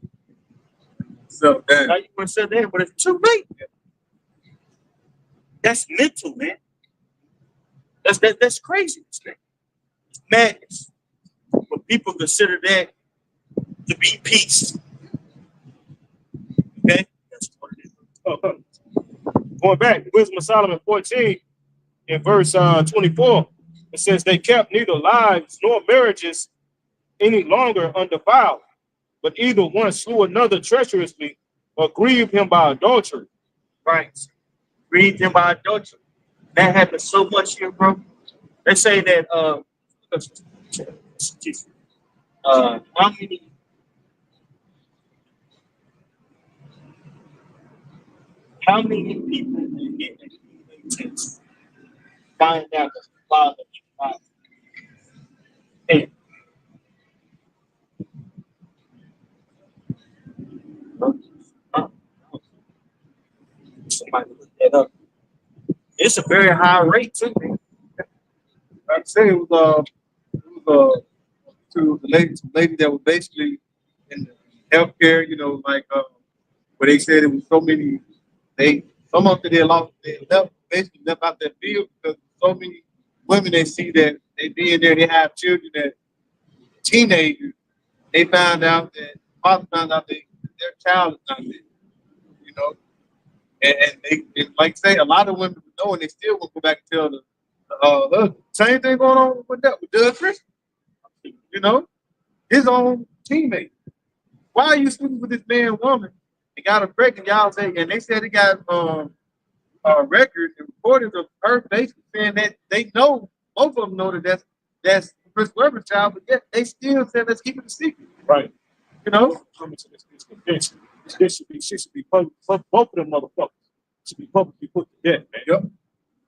So Now that you want to sit there, but it's too late. That's mental, man. That's crazy, man. It's madness. But people consider that to be peace. Okay, that's what it is. Going back, Wisdom of Solomon 14 in verse 24, it says they kept neither lives nor marriages any longer undefiled, but either one slew another treacherously or grieved him by adultery. Right. Read them by adultery. That happens so much here, bro. They say that how many people get intense find out that the father is not dead? Somebody look that up. It's a very high rate too, man. like I said, it was to the lady that was basically in the healthcare, like where they said it was so many some of them they basically left out that field because so many women they see that they be in there, they have children that teenagers, they found out that father found out that their child is not there, you know. And like say a lot of women would know and they still will go back and tell the same thing going on with Doug Christian, his own teammate. Why are you sleeping with this man woman and got her pregnant? Y'all say, and they said they got records and recordings of her basically saying that they know both of them know that that's Chris Webber's child, but yet they still said let's keep it a secret. Right. You know, Coming to this convention. This should be public. Both of them motherfuckers should be publicly put to death, man. Yep.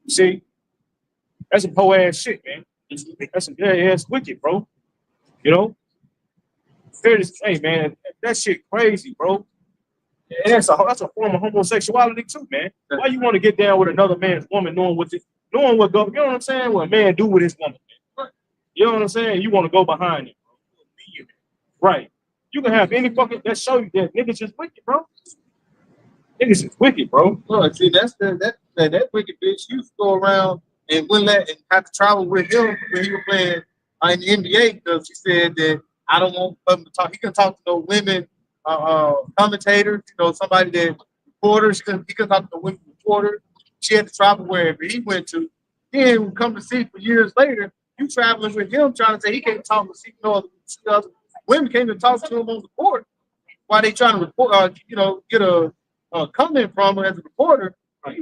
You see, that's some whole ass shit, man. That's some ass wicked, bro. You know, hey man, that shit crazy, bro. And that's a form of homosexuality too, man. Why you want to get down with another man's woman, knowing what go, you know what I'm saying? What a man do with his woman, man. You know what I'm saying? You want to go behind it, bro. Right. You can have any fucking that show you that niggas is wicked, bro. Niggas is wicked, bro. look, see that's that wicked bitch used to go around and wouldn't let and have to travel with him when he was playing in the NBA because he said that I don't want him to talk. He can talk to no women commentators, somebody that reporters. He can talk to the women reporters. She had to travel wherever he went to. Then come to see for years later, you traveling with him trying to say he can't talk to see no other women came to talk to him on the court while they trying to report, get a comment from him as a reporter. Right.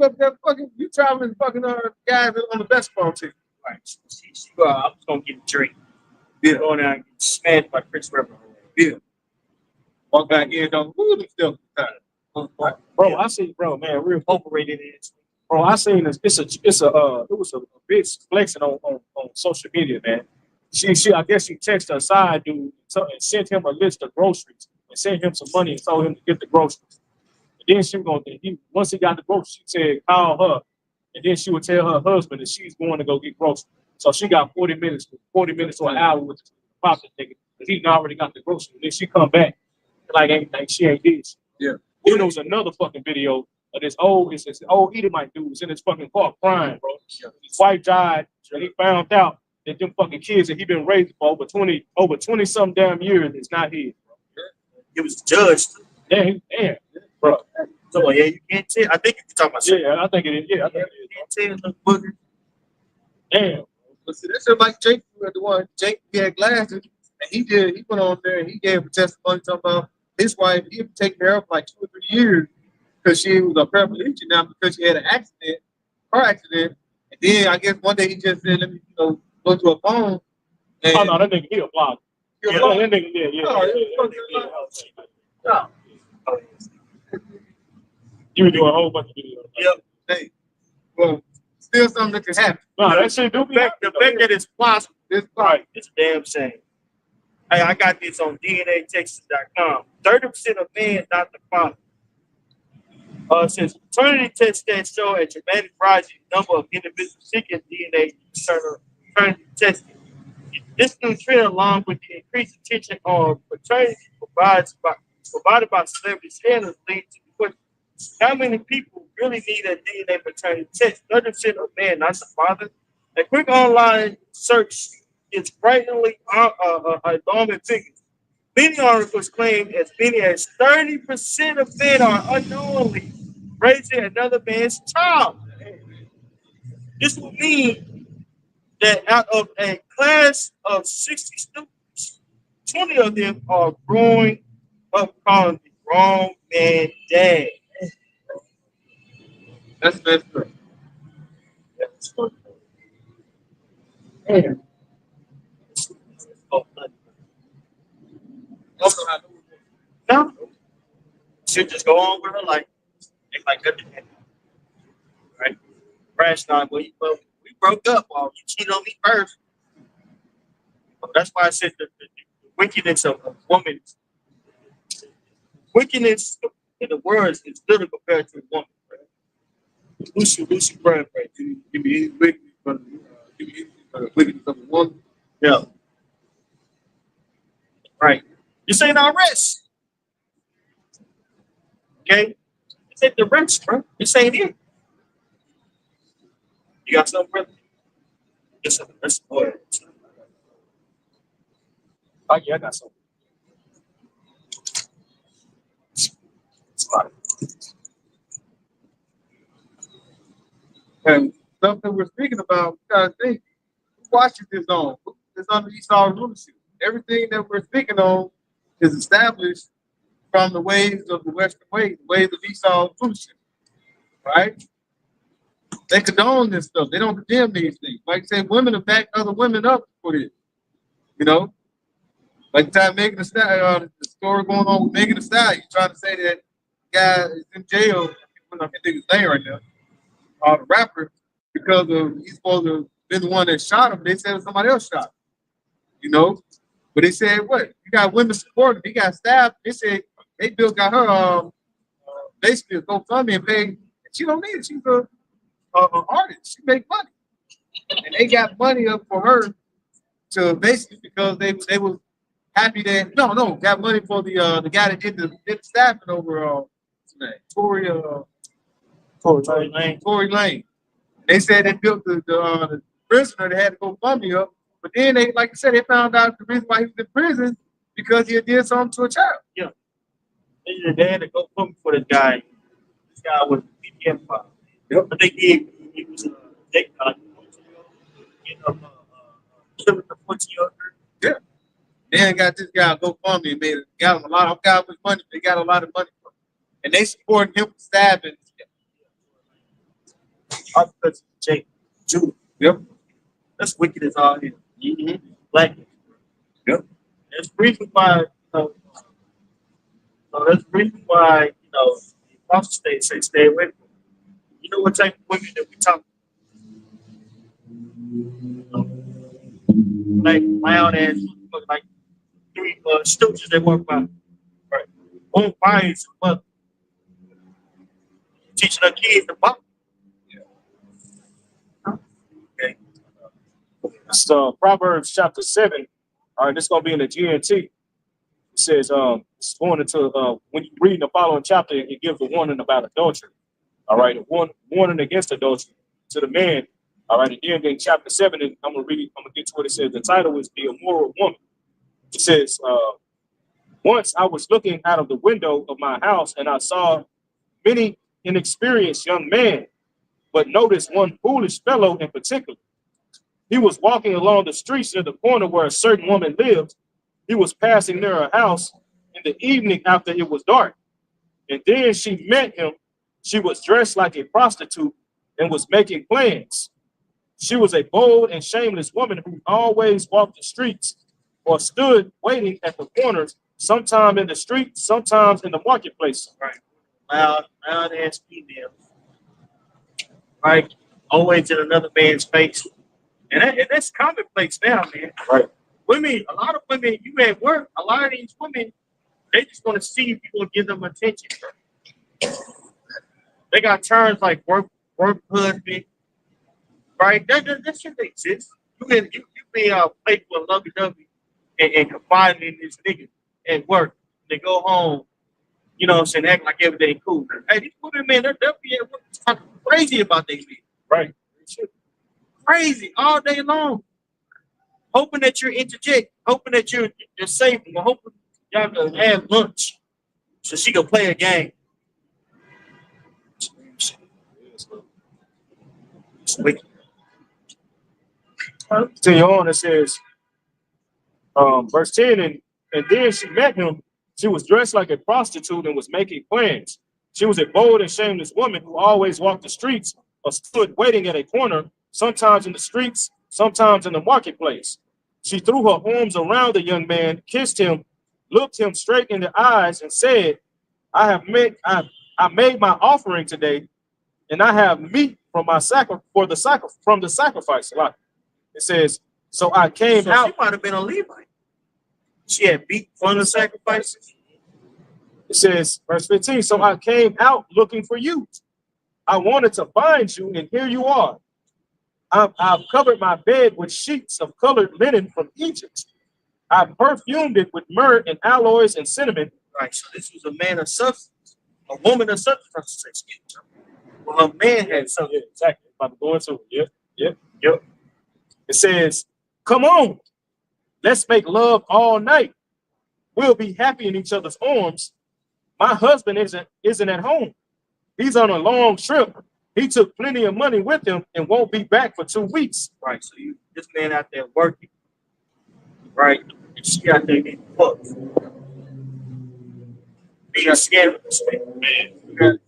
You traveling fucking guys on the basketball team. Right. I'm just gonna get a drink. Yeah. Going out and get smashed by Chris Webber. Yeah. Walk back in, don't move himself. Bro, I see, bro, man, we're incorporated in it. Bro, I seen this. It was a big flexing on social media, man. I guess she texted her side dude and sent him a list of groceries and sent him some money and told him to get the groceries. And then she was once he got the groceries, she said, call her. And then she would tell her husband that she's going to go get groceries. So she got 40 minutes to an hour with the pop nigga. Because he already got the groceries. And then she come back like she ain't did shit. Yeah. Then there was another fucking video of this old Edomite dude was in his fucking car crying, bro. His wife died, and he found out that them fucking kids that he been raising for over 20 some damn years is not his, bro. It was judged. Damn, bro. So yeah, you can't tell. I think you're talking about Yeah, I think it is. Yeah, I yeah, think you it can't tell the booger. is. Damn. But see, that's just like Jake, the one Jake he had glasses, and he went on there and he gave a testimony talking about his wife. He had taken her for like 2 or 3 years because she was a paraplegic now because she had an accident, car accident, and then I guess one day he just said, "Let me go to a phone." And Oh no, that nigga, he a blogger. you're Yeah, like, that nigga, yeah. "Oh, No. You were doing a whole bunch of videos. Yep. hey, well, still something that can happen. No, that shit do be The fact that it's possible, This right. it's a damn shame. Hey, I got this on DNATexas.com. 30% of men not the father. Since paternity tests that show a dramatic rising number of individuals seeking DNA paternity testing. This new trend, along with the increased attention on paternity provided by celebrity scandals, leads to the question: how many people really need a DNA paternity test? 30% of men not the father. A quick online search is frighteningly alarming figures. Many articles claim as many as 30% of men are unknowingly raising another man's child. This would mean that out of a class of 60 students, 20 of them are growing up calling the wrong man dad. That's messed up. Damn. Also, I know No. Should just go on with her life. Act like nothing happened. Right? Crash time, well, we broke up while you cheated on me first. That's why I said the wickedness of a woman, wickedness in the words is little compared to a woman. Right? Lucy Brown, right? give me any wickedness, but give me any wickedness of a woman. Yeah. Right. This ain't our rest. Okay? This ain't the rest, bro. This ain't it. You got something, brother? Yes, sir. That's boy. Oh yeah, I got something. It's a lot. And stuff that we're speaking about, we gotta think, who watches this on? It's under Esau rulership. Everything that we're speaking on is established from the ways of the Western ways, the ways of Esau rulership, right? They condone this stuff. They don't condemn these things. Like I say, women have backed other women up for this. You know, like the time Megan Thee Stallion, the story going on with Megan Thee Stallion, trying to say that guy is in jail. I can't think of his name right now. The rapper, because of he's supposed to have been the one that shot him. They said somebody else shot him. You know, but they said what? You got women supporting. He got stabbed. They said they built got her basically a GoFundMe and paid. She don't need it. She's a artist. She make money, and they got money up for her to basically because they was happy that got money for the guy that did the staffing over what's his name? Tory Lane. They said they built the prisoner that had to go fund me up, but then they, like I said, they found out the reason why he was in prison because he had did something to a child. Yeah. They had to go come for this guy. This guy was BPM file. Yep. I think he was they killing the 14-year-old. Yeah. Then got this guy go fund me and made it. Got him a lot of guys with money. They got a lot of money from him. And they supported him for stabbing. That's Jake Jew. Yep. That's wicked as all here. Mm-hmm. Black. Yep. That's the reason why, that's the reason why, the apostle state say stay away from them. You know what type of women that we talk like loud ass, like three stooges that walk by. Right. On fire, but teaching our kids the Bible. Okay. It's Proverbs chapter 7. All right, this is gonna be in the GNT. It says, it's going into when you read the following chapter, it gives a warning about adultery. All right, a warning against adultery to the man. All right, again, in chapter 7, and I'm gonna get to what it says. The title is The Immoral Woman. It says, once I was looking out of the window of my house and I saw many inexperienced young men, but notice one foolish fellow in particular. He was walking along the streets near the corner where a certain woman lived. He was passing near her house in the evening after it was dark. And then she met him. She was dressed like a prostitute and was making plans. She was a bold and shameless woman who always walked the streets or stood waiting at the corners, sometimes in the street, sometimes in the marketplace. Right. Loud ass female. Right. Always in another man's face. And that's commonplace now, man. Right. Women, a lot of women, you at work, a lot of these women, they just want to see if you're going to give them attention. They got terms like work husband, right? That shit exists. You been played with a lovey-dovey and confiding in this nigga at work. They go home, you know what I'm saying, act like everything cool. Hey, these women, man, they're definitely at work talking crazy about their men. Right. Crazy all day long. Hoping that you're interject, hoping that you're safe, and hoping y'all can have lunch so she can play a game. Continue on, it says, verse 10, and then she met him. She was dressed like a prostitute and was making plans. She was a bold and shameless woman who always walked the streets or stood waiting at a corner, sometimes in the streets, sometimes in the marketplace. She threw her arms around the young man, kissed him, looked him straight in the eyes, and said, I made my offering today, and I have meat from my from the sacrifice. It says, so I came out. She might have been a Levite. She had meat from the sacrifices. It says, verse 15, so I came out looking for you. I wanted to find you, and here you are. I've covered my bed with sheets of colored linen from Egypt. I perfumed it with myrrh and aloes and cinnamon. Right, so this was a man of substance, a woman of substance. Well, a man had something. Yeah, exactly. About to go into it. Yep. It says, come on, let's make love all night. We'll be happy in each other's arms. My husband isn't at home. He's on a long trip. He took plenty of money with him and won't be back for 2 weeks. Right, so this man out there working, right? And she out there getting fucked. Being scandalous, man.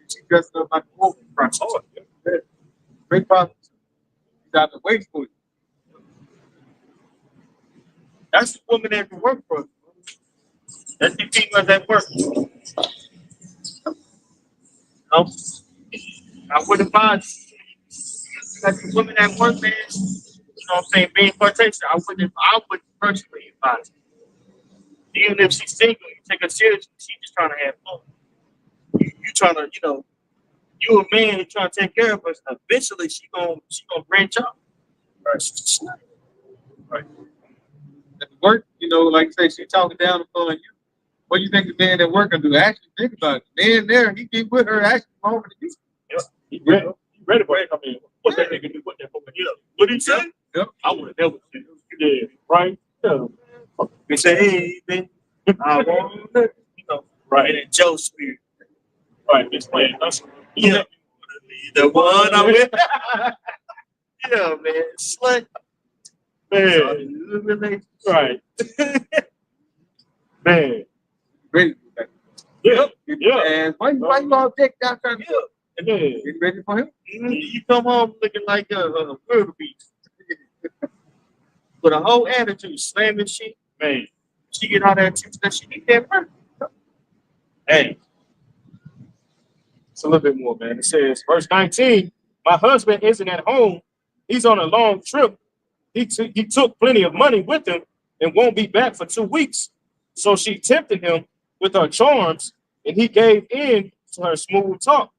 She dressed up like a woman. Oh, Great problem. He's out there waiting for you. that's the woman that can work for us. That's the female that work. I wouldn't advise like the women that work, man. You know what I'm saying? Being partakers, I wouldn't personally advise it. Even if she's single, you take her seriously, she's just trying to have fun. You trying to, you a man who's trying to take care of us. Eventually, she gonna branch out. Right. At work, like say she talking down upon you. What do you think the man at work gonna do? Actually think about it. The man there, he get with her actually over the beach. Yep. He ready for it. I mean, what that nigga do? What that woman? What he say? Yep. I would have never said it. Yeah, right? Yeah. They say, hey, man, I want it. Right. And Joe Spirit. Right, it's playing us. Yeah. The one I'm with. Yeah, man. Slut. Man. Right. Man. Ready. Yeah. And why you all dick down trying to Yeah. get ready for him? You come home looking like a murder beast. With a whole attitude, slamming shit. Man. She get all that attention that she need that work. Hey. It's a little bit more, man. It says, verse 19, my husband isn't at home. He's on a long trip. He took plenty of money with him and won't be back for 2 weeks. So she tempted him with her charms, and he gave in to her smooth talk.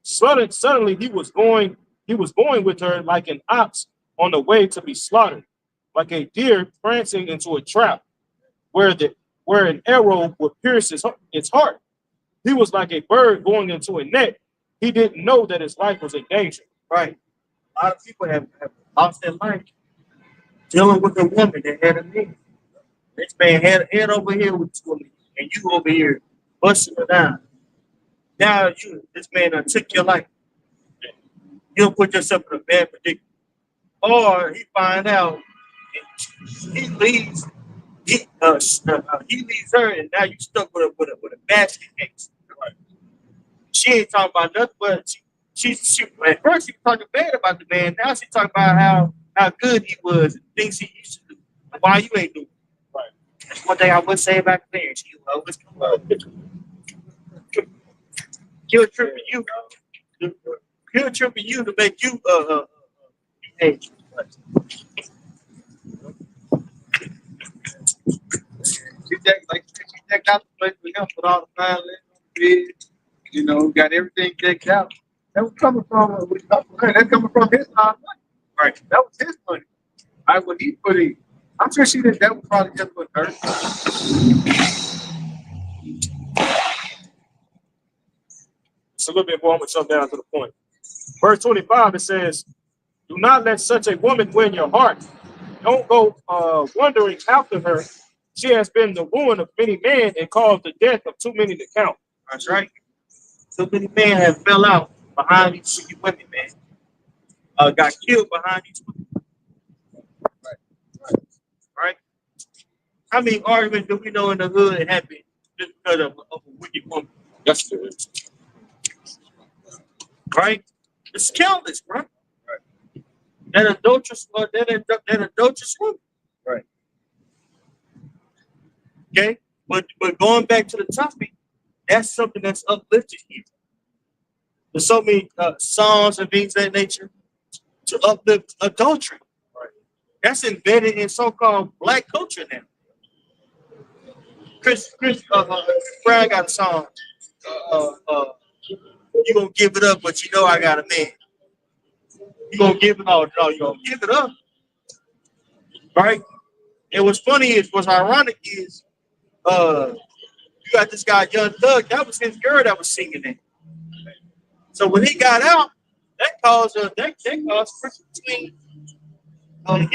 Suddenly he was going with her like an ox on the way to be slaughtered, like a deer prancing into a trap, where an arrow would pierce its heart. He was like a bird going into a net. He didn't know that his life was in danger. Right. A lot of people have lost their life dealing with a woman that had a man. This man had over here with this woman. and you over here busting her down. Now this man done took your life. You'll put yourself in a bad predicament. Or he find out and he leaves, he leaves her, and now you stuck with a basket case. She ain't talking about nothing, but she at first she was talking bad about the man. Now she talking about how good he was and things he used to do. Why you ain't doing it? Right. That's one thing I would say about the parents. You always come up. He'll trip you. He'll trip you to make you behave. She decked out the place with him, put all the fine linen on the bed, you know, got everything decked out. That was coming from that's coming from his money. Right. That was his money. What he put in. I'm sure she did that was probably just for her. It's a little bit more. I'm gonna jump down to the point. Verse 25, it says, "Do not let such a woman win your heart. Don't go wandering after her. She has been the ruin of many men and caused the death of too many to count." That's right. Too many men have fell out behind these freaking women, man. Got killed behind these women. Right. How many arguments do we know in the hood happen just because of a wicked woman? That's good. Right? It's countless, bro. Right. That adulterous woman. Right. Okay? But going back to the topic, that's something that's uplifted here. There's so many songs and things of that nature to uplift adultery. Right. That's embedded in so-called black culture now. Chris Brown got a song. You gonna give it up, but you know I got a man. You gonna give it all? No, you gonna give it up, right? And what's funny is, what's ironic is, you got this guy Young Thug. That was his girl that was singing it. So when he got out, that caused friction between him and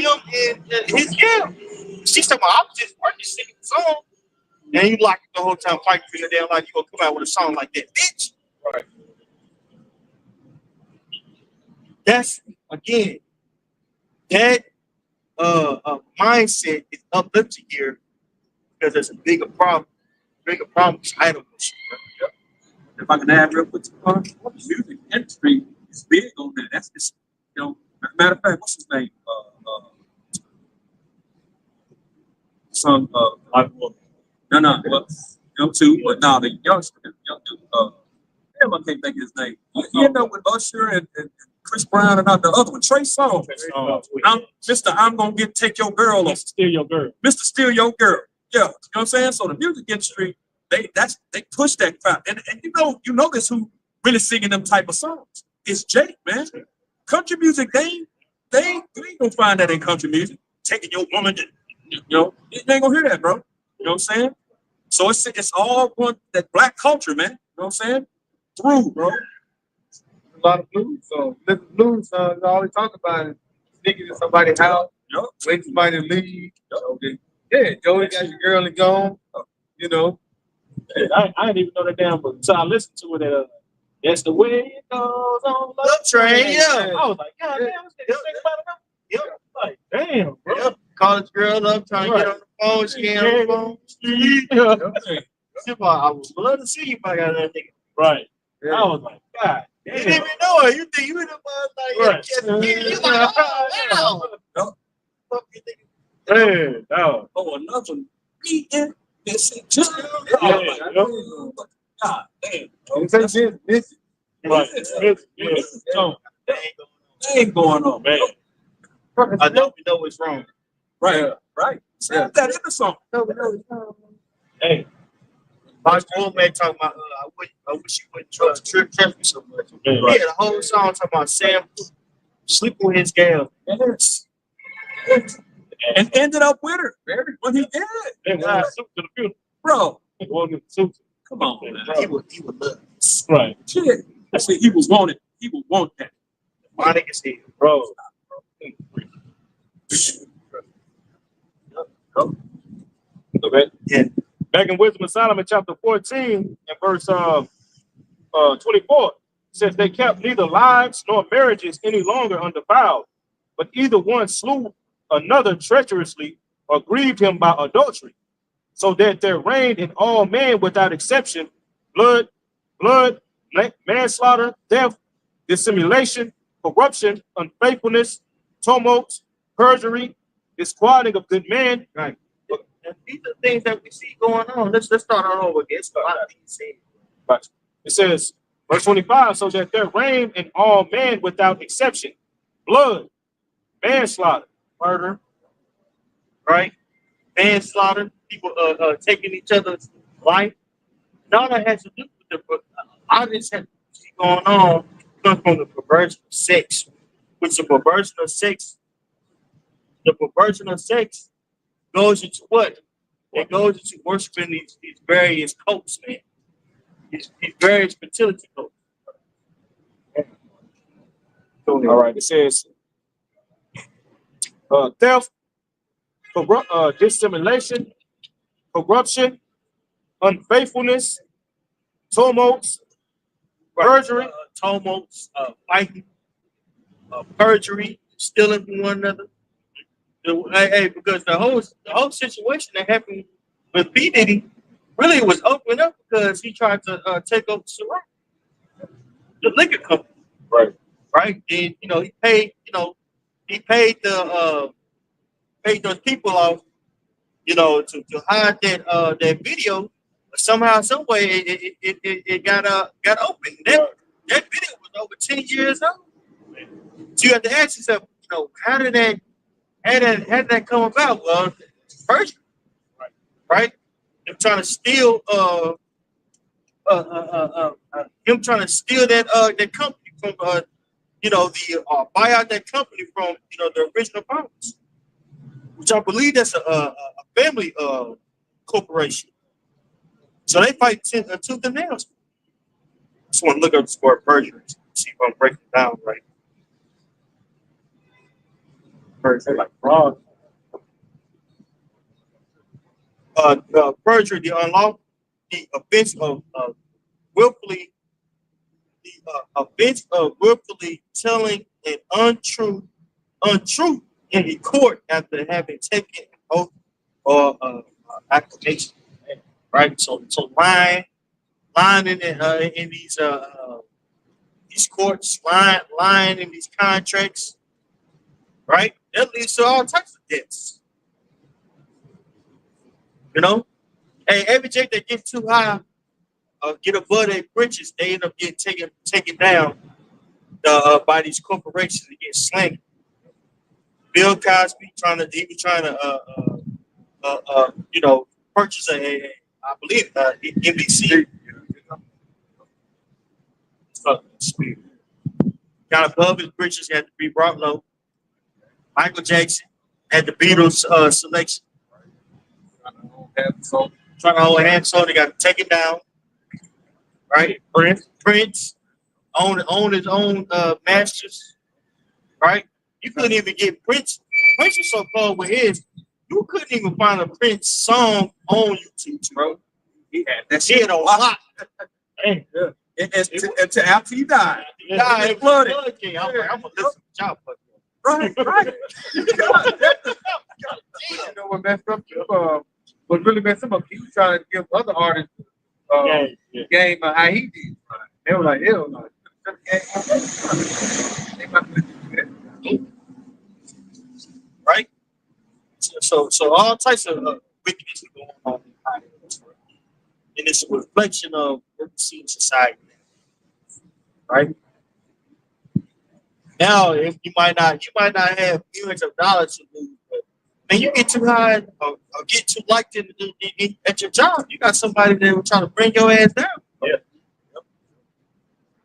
his girl. She's talking about, I was just singing the song, and you locked it the whole time, fighting for your damn life. You gonna come out with a song like that, bitch? Right. That's again that mindset is uplifted here because there's a bigger problem. Bigger problem is idleness. Yep. If I can add real quick to the music industry is big on that. That's just, you know, matter of fact, what's his name? Them two, but now the young dude, damn, I can't think of his name. He ended up with Usher and Chris Brown and not the other one, Trey Songz. I'm gonna take your girl. Mr. Steal Your Girl. Mr. Steal Your Girl. Yeah, you know what I'm saying? So the music industry, they push that crap. And you know this who really singing them type of songs. It's Jake, man. Country music, they ain't gonna find that in country music. Taking your woman, you ain't gonna hear that, bro. You know what I'm saying? So it's all one that black culture, man. You know what I'm saying? Through, bro. A lot of blues songs. Listen, blues songs, all they talk about is sneaking in somebody's house, waiting for somebody to leave. Yeah, Joey got your girl and gone. You know. Hey, I didn't even know that damn book. So I listened to it. That's the way it goes on. Love Train, yeah. I was like, God damn, this nigga think about it. Yep. Like, damn, bro. Yep. Call this girl up, trying to get on the phone. She ain't on the phone. I would love to see you if I got that nigga. Right. Yeah. I was like, God damn. You didn't even know her. You think you in the mud like, Right. you're like, oh, wow. Fuck you think? Hey, no. Oh, another beating. God damn. This. Right. That ain't going on, man. I know we know it's wrong. Right. Yeah. That in the song. Hey. My old man talking about, I wish you wouldn't trust me so much. Yeah, He had a whole song talking about Sam sleeping with his gal. Yes. And ended up with her when he did. They wore a suit to the funeral. Bro, They wore the suit. come on, man. He would love this. Right. Shit. I said he was wanted. He would want that. My niggas here. Bro. Okay. Yeah. Back in Wisdom of Solomon, chapter 14, and verse 24, it says they kept neither lives nor marriages any longer undefiled, but either one slew another treacherously or grieved him by adultery, so that there reigned in all men without exception blood, manslaughter, theft, dissimulation, corruption, unfaithfulness, tumult, perjury, disquieting of good men. Right. And these are things that we see going on. Let's start all over again. It's a lot of things said. Right. It says, verse 25, so that there reigned in all men without exception blood, manslaughter, Murder, right? Manslaughter, people taking each other's life. None of that has to do with the all this has to see going on comes from the perversion of sex. Which the perversion of sex, goes into what? It goes into worshiping these various cults, man. These various fertility cults. all right, it says theft, dissimulation, corruption, unfaithfulness, tumults, perjury, Tumults, fighting, perjury, stealing from one another. Because the whole situation that happened with P. Diddy really was opened up because he tried to take over Ciroc, the liquor company. Right. Right. And he paid those people off, to hide that video. But somehow, some way, it got open. That video was over 10 years old. So you have to ask yourself, how did that come about? Well, perjury, right? Him trying to steal that company from buy out that company from the original founders, which I believe that's a family corporation. So they fight tooth and nail. Just want to look up the word perjury, see if I'm breaking it down right. Perjury, like fraud. Perjury, the unlawful, the offense of willfully telling an untruth in the court after having taken an oath or accusation. Right, so lying in these courts, lying in these contracts, right? That leads to all types of debts. Hey, every check that gets too high, get above their britches, they end up getting taken down by these corporations that get slandered. Bill Cosby trying to purchase I believe NBC. Got above his britches, had to be brought low. Michael Jackson had the Beatles selection. Trying to hold hands, so they got to take it down. Right? Prince owned his own masters. Right? You couldn't even get Prince. Prince was so cold with his. You couldn't even find a Prince song on YouTube, bro. He had that shit a lot. And after he died. It flooded. I'm gonna listen to y'all. Right. You know what messed up? What really messed him up? He was trying to give other artists game of how he did. They were like, hell no. Right? So all types of wickedness is going on in this world. And it's a reflection of what we see in society. Right? Now, if you might not have millions of dollars to lose, but when you get too high or get too liked at your job, you got somebody that will try to bring your ass down. Yeah.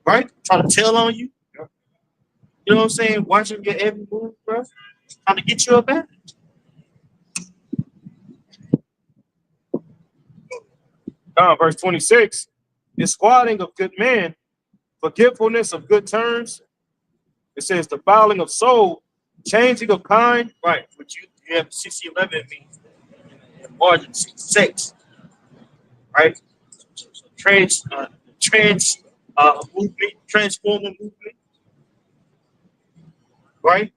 Right? Trying to tell on you. Yeah. You know what I'm saying? Watching your every move, bro. Trying to get you a back. Verse 26, disquieting of good men, forgetfulness of good terms. It says defiling of soul, changing of kind. Right, which you have 6011 means in margin 66. right? Trans movement, transformer movement, right?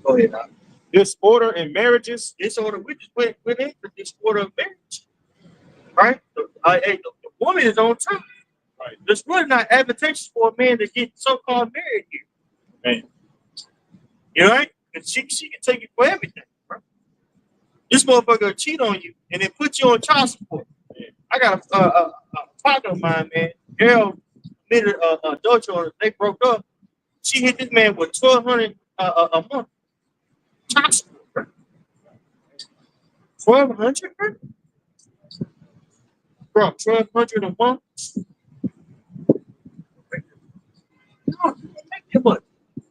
Go ahead. Disorder in marriages. Disorder. We just went into disorder of marriage, right? The woman is on top. Right. It's really not advantageous for a man to get so-called married here. Man. You know, right? Because she can take you for everything. Right? This motherfucker will cheat on you and then put you on child support. Man. I got a partner of mine, man. Girl committed adultery on her. They broke up. She hit this man with $1,200 a month. Child support. $1,200, bro. $1,200 a month. No, you don't make that much. You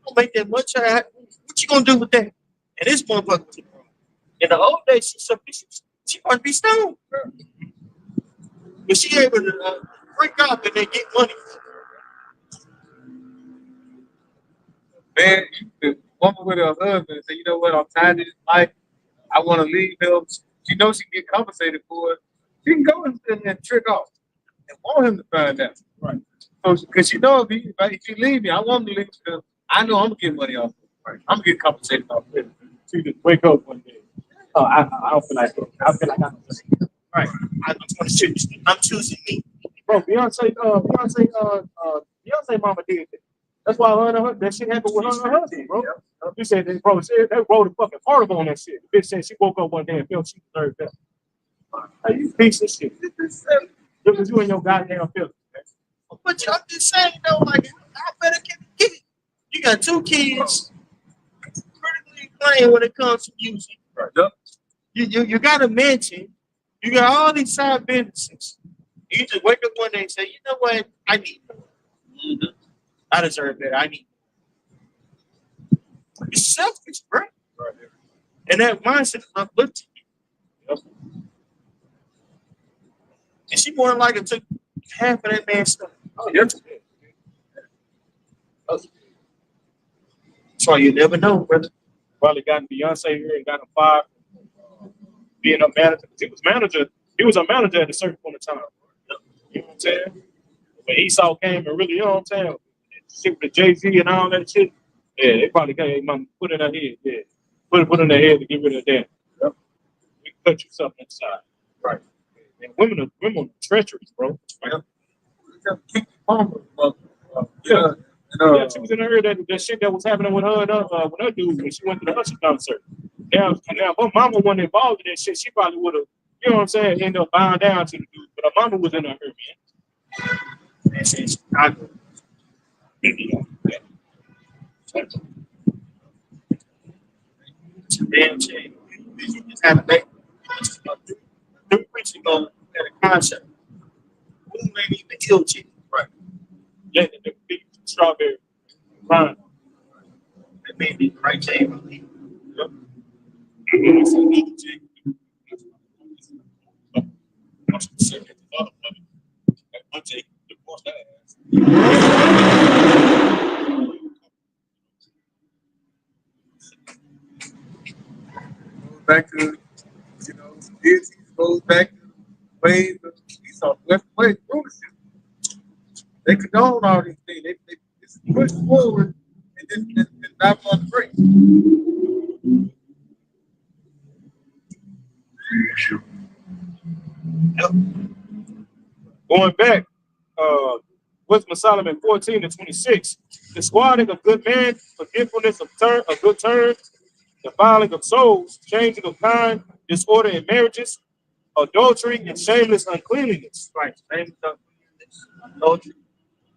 don't make that much. What you gonna do with that? And this motherfucker, in the old days, she must be stoned. But she able to break up and then get money. Man, the woman with her husband and say, you know what, I'm tired of this life. I want to leave him. She knows she can get compensated for it. She can go and trick off and want him to find out. Right. So, because she knows if you leave me, I want him to leave because I know I'm going to get money off of it. Right. I'm going to get compensated off of it. She just wake up one day. Oh, I don't feel like it. I feel like I'm Right. I'm choosing me. bro. Beyonce mama did that. That's why that shit happened with her and her husband, bro. You said they wrote a fucking article on that shit. The bitch said she woke up one day and felt she deserved that. Hey, you piece of shit. Because you in your goddamn feelings, man. But I'm just saying though, like, how better can it get? You got two kids critically playing when it comes to music. Right. Yep. You got a mansion. You got all these side businesses. You just wake up one day and say, you know what? I need more. Mm-hmm. I deserve better. I need more. It's selfish, bro. Right. And that mindset is uplifting you. Yep. And she more than likely took half of that man's stuff. Oh, yeah. That's why you never know, brother. Probably gotten Beyonce here and got him fired being a manager. He was a manager at a certain point in time. You know what I'm saying? When Esau came and really, you know what I'm saying? Shit with the Jay-Z and all that shit. Yeah, they probably came put in their head. Yeah. Put in their head to get rid of that. Yep. We can cut you something inside. Right. And women are treacherous, bro. Yep. Keep the Yeah. Yeah, she was in her that shit that was happening with her and with her dude when she went to the Usher concert. Now, her mama wasn't involved in that shit. She probably would have, you know what I'm saying, ended up bowing down to the dude. But her mama was in her, man. And she's not good. It's a damn shame. You just had to make new preaching on at a concert. Who ain't even ill chick? Right. Yeah, the big strawberry. Fine. That may be the right time. Yep. back to, this goes back to ways of Esau, ways rulership. They condone all these things. They just push forward and then not on the break. Going back, Wisdom of Solomon 14-26, disquieting of good men, forgetfulness of good turns, defiling of souls, changing of kind, disorder in marriages, adultery, and shameless uncleanliness. Right. Shameless uncleanliness, adultery.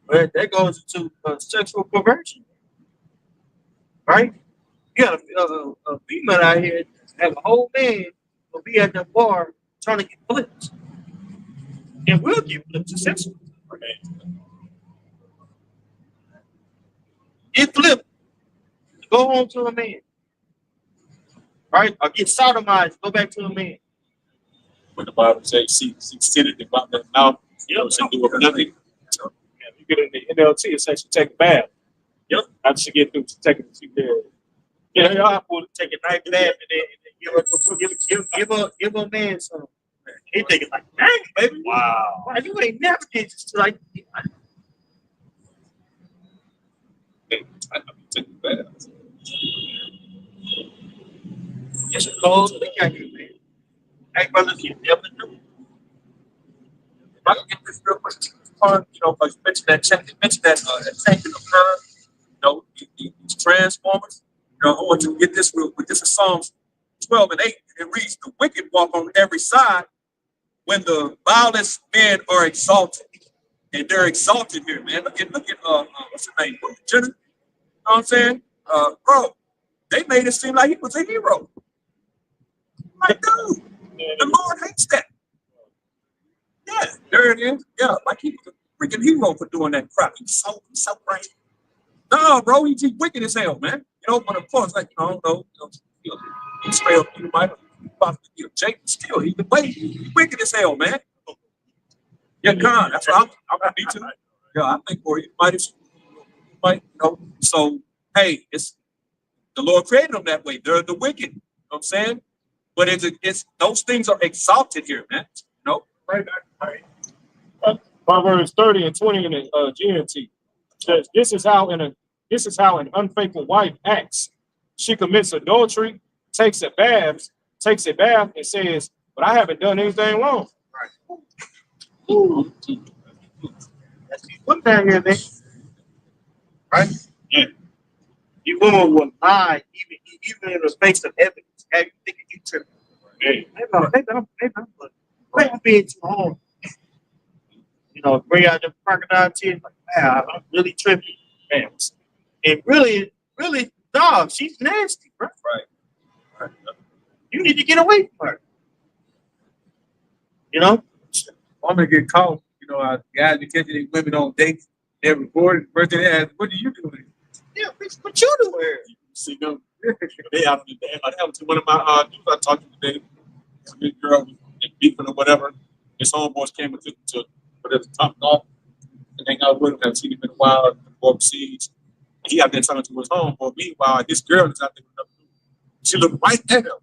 But that goes into sexual perversion. Right? You got a female out here have a whole man will be at the bar trying to get flipped. And will get flipped successfully. Get flipped. Go home to a man. Right? Or get sodomized, go back to a man. When the Bible says, see it about that mouth, she do of nothing. You get in the NLT, it says she take a bath. Yep. After she get through, she take it. Yeah, y'all have to take a nice bath and then give a man some. He thinking like, dang, baby. Wow. Like, you ain't never did this. Like, I took it back. it's a cold. They can't get man. Hey, brothers, you never knew. If I can get this real quick, you know, because you mentioned that tank in the curve, you know, these transformers. You know, I want you to get this real quick. This is Psalms 12 and 8. It reads, "The wicked walk on every side when the vilest men are exalted." And they're exalted here, man. Look at what's his name? Jenner. You know what I'm saying? Bro, they made it seem like he was a hero. Like, dude, the Lord hates that. Yeah, there it is. Yeah, like he was a freaking hero for doing that crap. He's so crazy. No, bro, he's wicked as hell, man. You know, but of course, like, I don't know, he's failed. You might have Jake still, he the way he's wicked as hell, man. Yeah, Con, that's what I'm me too. Yeah, I think for you might, you know. So, hey, it's the Lord created them that way. They're the wicked. You know what I'm saying? But it's those things are exalted here, man. You know? Right. Proverbs 30 and 20 in the GNT says, this is how an unfaithful wife acts. She commits adultery, takes a bath, and says, but I haven't done anything wrong. Ooh. That's the one down here, man. Right? Yeah. You women will lie even in the face of evidence. Have you thinking you tripping? Hey. Maybe I'm being too hard. You know, bring out the crocodile tears, like, wow, I'm really tripping. Man. And really, dog, she's nasty, bro. Right. You need to get away from her. You know? I'm gonna get caught. You know, guys be catching these women on dates. They're recording. First thing they ask, "What do you do?" Yeah, bitch, what you doing here? See them? They out in the day. I happened to one of my dudes I talked to today. This big girl was beefing or whatever. His homeboys came and took him to put at the top off and hang out with him. Haven't seen him in a while. Overseas. He out there talking to his homeboy. Meanwhile, this girl is out there with another dude. She looked right at him.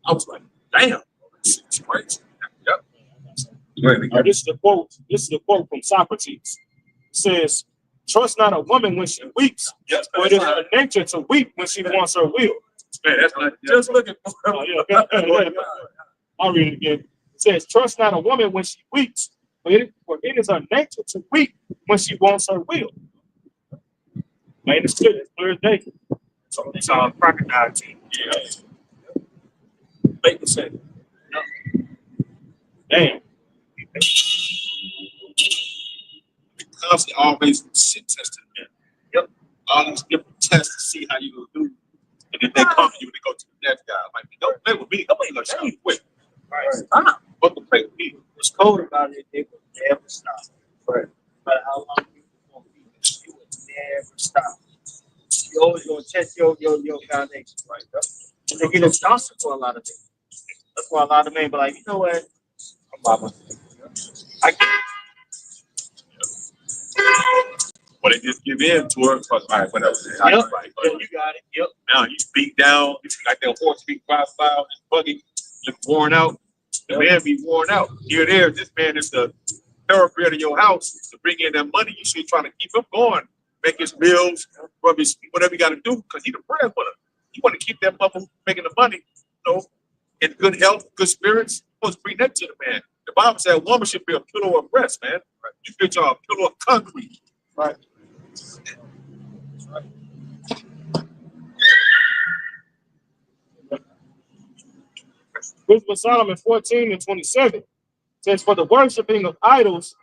I was like, damn, this is crazy. Yep. This is the quote from Socrates. It says, trust not a woman when she weeps, Yes, for it is her nature to weep when she wants her will. Man, that's what I just looking for. I'll read it again. It says, trust not a woman when she weeps, for it is her nature to weep when she wants her will. Man, it's good. It's Thursday. So it's all crocodile teeth. Yeah. Make the sense. Damn. Constantly always shit testing them. Yep. All these different tests to see how you gonna do. And if they come to you, they go to the next guy. Like, don't play with me. Nobody gonna shoot you quick. Right. But to play with me. What's cold about it, they will never stop. Right. No matter how long you will be, you will never stop. You always gonna test your foundation, right? And they get exhausted for a lot of things. That's why a lot of men be like, you know what? I'm by myself. I can't. But they just give in to her. All right, whatever. Yep. Yeah, you got it. Yep. Now you speak down. It's like that horse speak 5 and buggy, look worn out. The man be worn out. Here, there. This man is the thoroughbred of your house to bring in that money. You should try to keep him going, make his bills, rub his whatever you got to do, because he's the breadwinner. You want to keep that mother making the money, you know, in good health, good spirits. You're supposed to bring that to the man. The Bible said a woman should be a pillow of rest, man. You fit y'all a pillow of concrete. Right. Wisdom of Solomon 14 and 27 says, for the worshiping of idols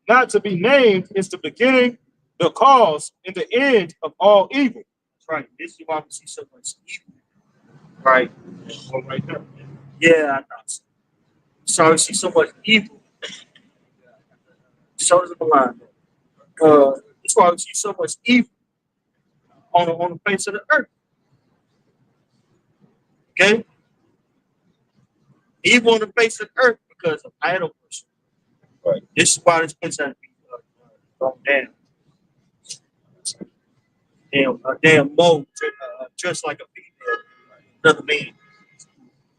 not to be named is the beginning, the cause, and the end of all evil. That's right. This is why we see so much evil. Right. One right there. Yeah, I know. So we see so much evil. So is the line. That's why we see so much evil on the face of the earth. Okay? Evil on the face of the earth because of idol worship. Right. This is why this place has to be thrown down. Damn mole dressed like a female, another man.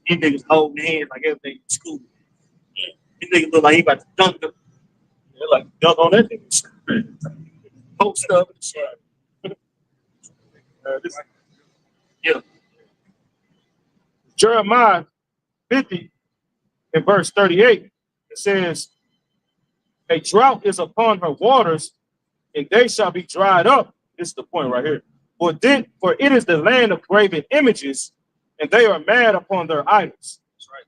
These niggas holding hands like everything in school. These niggas look like he about to dunk them. They're like dunk on that nigga. Post up. Yeah. Jeremiah 50 in verse 38, it says, a drought is upon her waters, and they shall be dried up. This is the point right here. For it is the land of graven images, and they are mad upon their idols. That's right.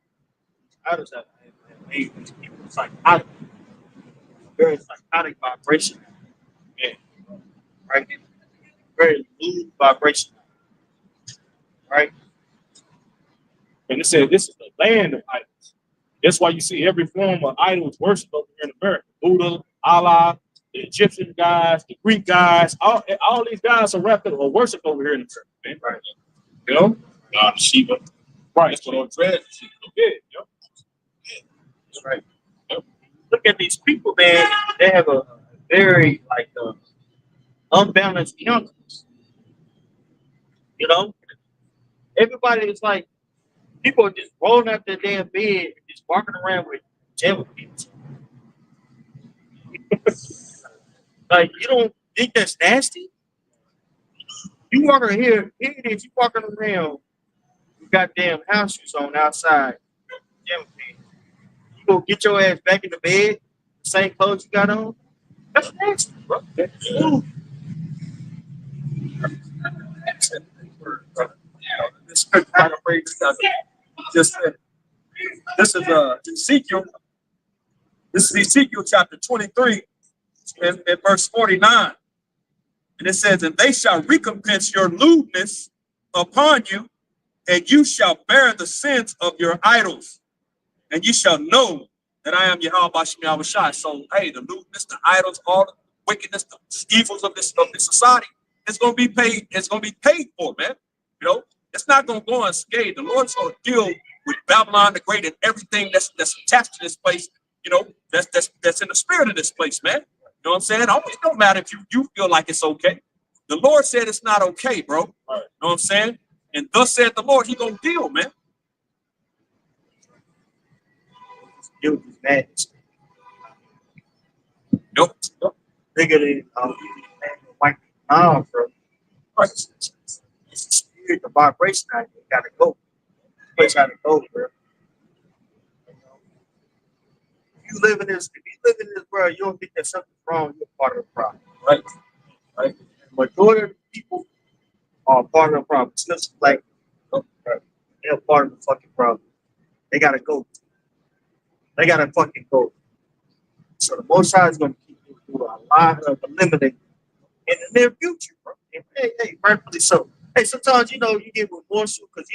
Idols have made these people psychotic. Very psychotic vibration. Yeah. Right? Very lewd vibration. Right? And it said this is the land of idols. That's why you see every form of idols worship over here in America. Buddha, Allah, the Egyptian guys, the Greek guys, all these guys are wrapped up or worship over here in America. Man. Right. You know? God, Shiva. Right. That's what on dread. Yeah, yep. That's right. Look at these people, man. They have a very unbalanced countenance. You know, everybody is like people are just rolling out their damn bed and just walking around with devil kids. Like you don't think that's nasty? You walking here it is. You walking around with goddamn house shoes on outside. Devil kids. You go get your ass back in the bed, the same clothes you got on. That's nasty, bro. That's rude. This scripture kind of phrase just said. This is Ezekiel. This is Ezekiel chapter 23 and verse 49. And it says, and they shall recompense your lewdness upon you, and you shall bear the sins of your idols, and you shall know that I am Yahweh Bashem Yahweh Shai. So, hey, the lewdness, the idols, all the wickedness, the evils of this society, it's gonna be paid. It's gonna be paid for, man. You know, it's not gonna go unscathed. The Lord's gonna deal with Babylon the Great and everything that's attached to this place. You know, that's in the spirit of this place, man. You know what I'm saying? It don't matter if you feel like it's okay. The Lord said it's not okay, bro. You know what I'm saying? And thus said the Lord, he gonna deal, man. Deal with this madness. Nope. Bigger than white arm, bro. It's the spirit, the vibration out there. Gotta go. Place gotta go, bro. If you live in this world, you don't think there's something wrong, you're part of the problem. Right. Right? The majority of the people are part of the problem. It's just like they're part of the fucking problem. They gotta go. They gotta fucking go. So the Most High is gonna keep you through a lot of eliminating in the near future, bro. And hey, rightfully so. Hey, sometimes you get remorseful because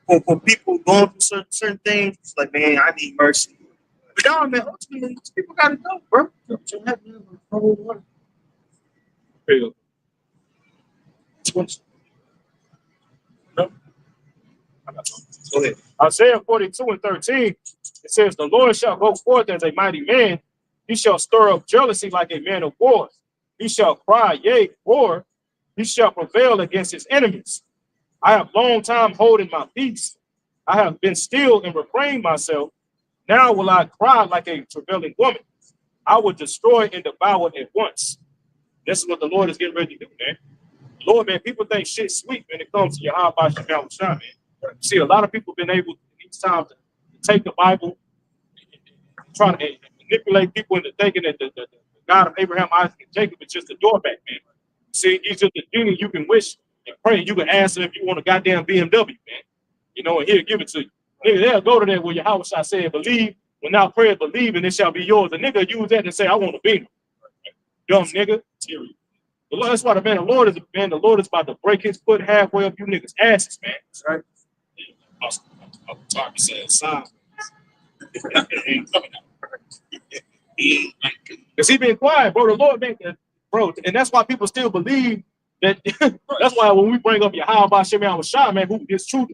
for people going through certain things, it's like, man, I need mercy. But no, man, ultimately, these people gotta go, bro. You don't have to live with cold water. No. Go ahead. Isaiah 42 and 13, it says, the Lord shall go forth as a mighty man. He shall stir up jealousy like a man of war. He shall cry, yea, roar. He shall prevail against his enemies. I have long time holding my peace. I have been still and refrained myself. Now will I cry like a travailing woman. I will destroy and devour at once. This is what the Lord is getting ready to do, man. Lord, man, people think shit's sweet when it comes to your Yahweh Bashem Yahweh Shai, man. You see, a lot of people have been able each time to take the Bible and try to manipulate people into thinking that the God of Abraham, Isaac, and Jacob is just a doormat, man. See, he's just a genie you can wish and pray. You can ask him if you want a goddamn BMW, man. You know, and he'll give it to you. Nigga, they'll go to that where Yahweh Shai said, believe, when thou pray, believe, and it shall be yours. The nigga use that and say, I want a Beamer. Dumb nigga. The Lord, that's why the Lord is about to break his foot halfway up you niggas' asses, man. That's right. Talk said sign. Because he been quiet, bro. The Lord make that, bro, and that's why people still believe that. That's why when we bring up Yahweh Bashem Yahweh Shai, man, who his true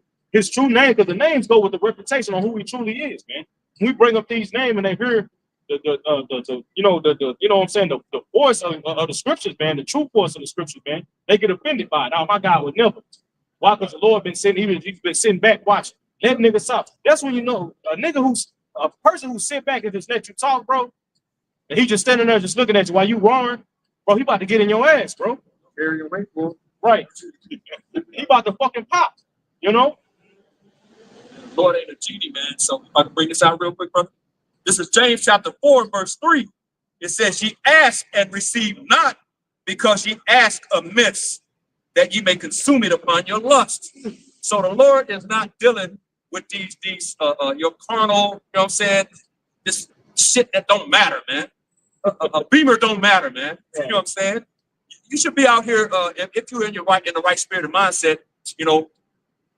name, because the names go with the reputation on who he truly is, man. When we bring up these names and they hear the you know what I'm saying, the voice of the scriptures, man, the true voice of the scriptures, man, they get offended by it. Now my God would never. Why? Because the Lord been sitting, he's been sitting back watching. Let niggas talk. That's when you know a person who sit back and just let you talk, bro. And he just standing there just looking at you while you roaring, bro. He about to get in your ass, bro. Carry your weight, boy. Right. He about to fucking pop. You know? Lord ain't a genie, man. So I'm about to bring this out real quick, brother. This is James chapter 4, verse 3. It says, ye ask and receive not, because ye ask amiss, that ye may consume it upon your lust. So the Lord is not dealing with these your carnal, you know what I'm saying? This shit that don't matter, man. A beamer don't matter, man. You know what I'm saying? You should be out here, if you're in the right spirit and mindset, you know,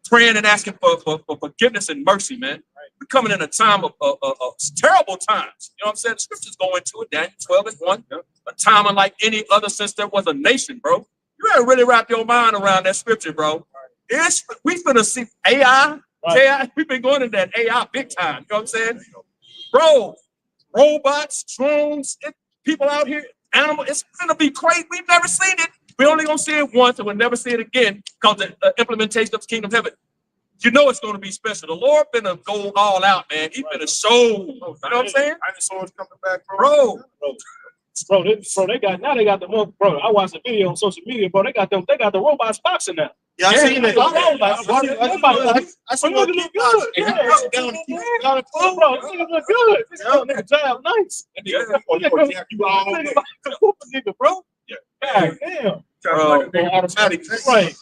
praying and asking for forgiveness and mercy, man. We're coming in a time of terrible times. You know what I'm saying? The scriptures go into it, Daniel 12:1. A time unlike any other since there was a nation, bro. You gotta really wrap your mind around that scripture, bro. We finna see AI. AI. We've been going into that AI big time. You know what I'm saying? Bro, robots, drones, people out here, animals. It's gonna be crazy. We've never seen it. We're only gonna see it once, and we'll never see it again because the implementation of the kingdom of heaven. You know it's gonna be special. The Lord finna go all out, man. He finna show. You know what I'm saying? Dinosaurs coming back, bro. Bro, they got the more, bro. I watched a video on social media, bro. They got the robots boxing now. Yeah, I seen that. I seen it look good. Yeah. Bro, niggas look good. Nigga job nice. Nigga, bro. God damn. Automatic. Right.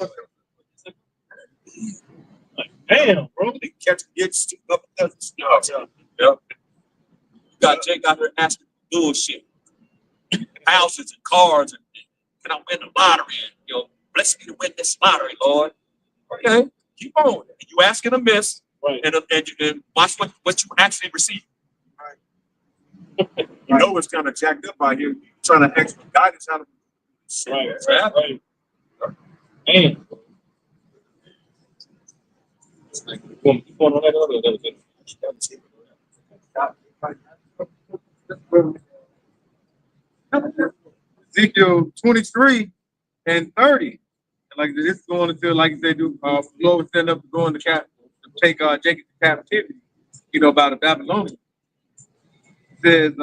Damn, bro. They catch gets up. You got Jake out here asking bullshit. Houses and cars, and can I win the lottery? And, you know, bless me to win this lottery, Lord. Okay, keep on. And you asking amiss, Right. And watch what you actually receive. You know it's kind of jacked up out here. Trying to expert guidance out of Right. Damn. Going on that Ezekiel 23 and 30. And like this is going until, like they do, the Lord will stand up to go into to take Jacob to captivity, you know, by the Babylonians. It says,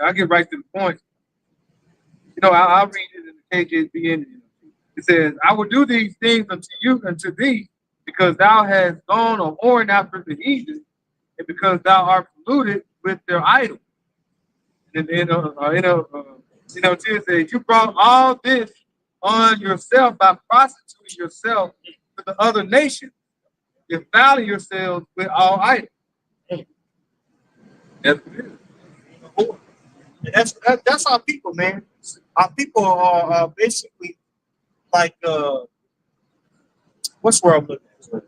I get right to the point. You know, I'll read it in the KJV. It says, I will do these things unto thee, because thou hast gone a whoring after the heathen, and because thou art polluted with their idols. And then, it says, you brought all this on yourself by prostituting yourself to the other nations, defiling yourselves with all idols. That's our people, man. Our people are basically like what's where I'm looking at?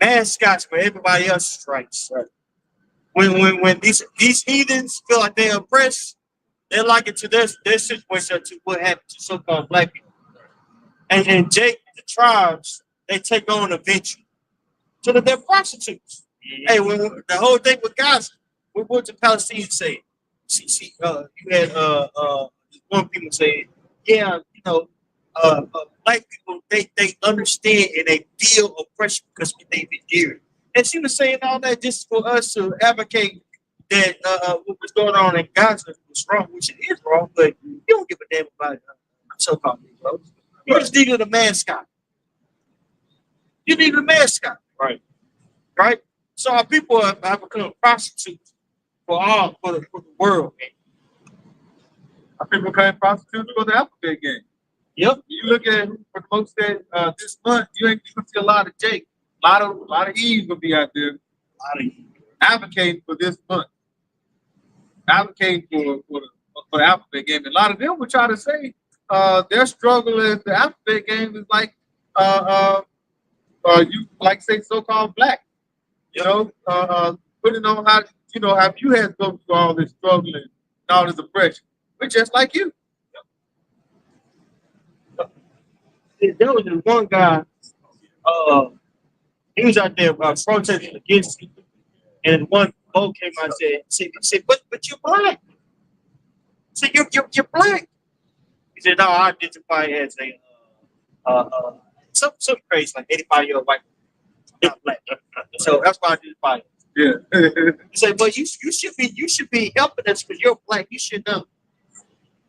Mascots for everybody else strikes. Right. When these heathens feel like they're oppressed, they're like it to their situation to what happened to so-called black people. And Jake, the tribes, they take on eventually. So that they're prostitutes. Hey, when the whole thing with Gaza, what the Palestinians say? You had one people say, yeah, you know, black people they understand and they feel oppression because they've endured. And she was saying all that just for us to advocate that what was going on in Gaza was wrong, which it is wrong, but you don't give a damn about so-called Negroes. You just needed a mascot. You need a mascot. Right? So our people have become prostitutes for the world, man. Our people became prostitutes for the alphabet game. Yep. You look at for the folks that this month, you ain't gonna see a lot of Jake. A lot of Eve will be out there advocating for this month. Advocating for the alphabet game. And a lot of them would try to say their struggle is the alphabet game is like you like say so-called black. You know, putting on how you had to go through all this struggling and all this oppression. We're just like you. There was this one guy, he was out there protesting against it. And one boat came out and said, but you're black. He said, you're black. He said, no, I identify as some crazy, like 85-year-old white. I'm not black. So that's why I did fire. Yeah. You say, but you should be helping us because you're black. You should know.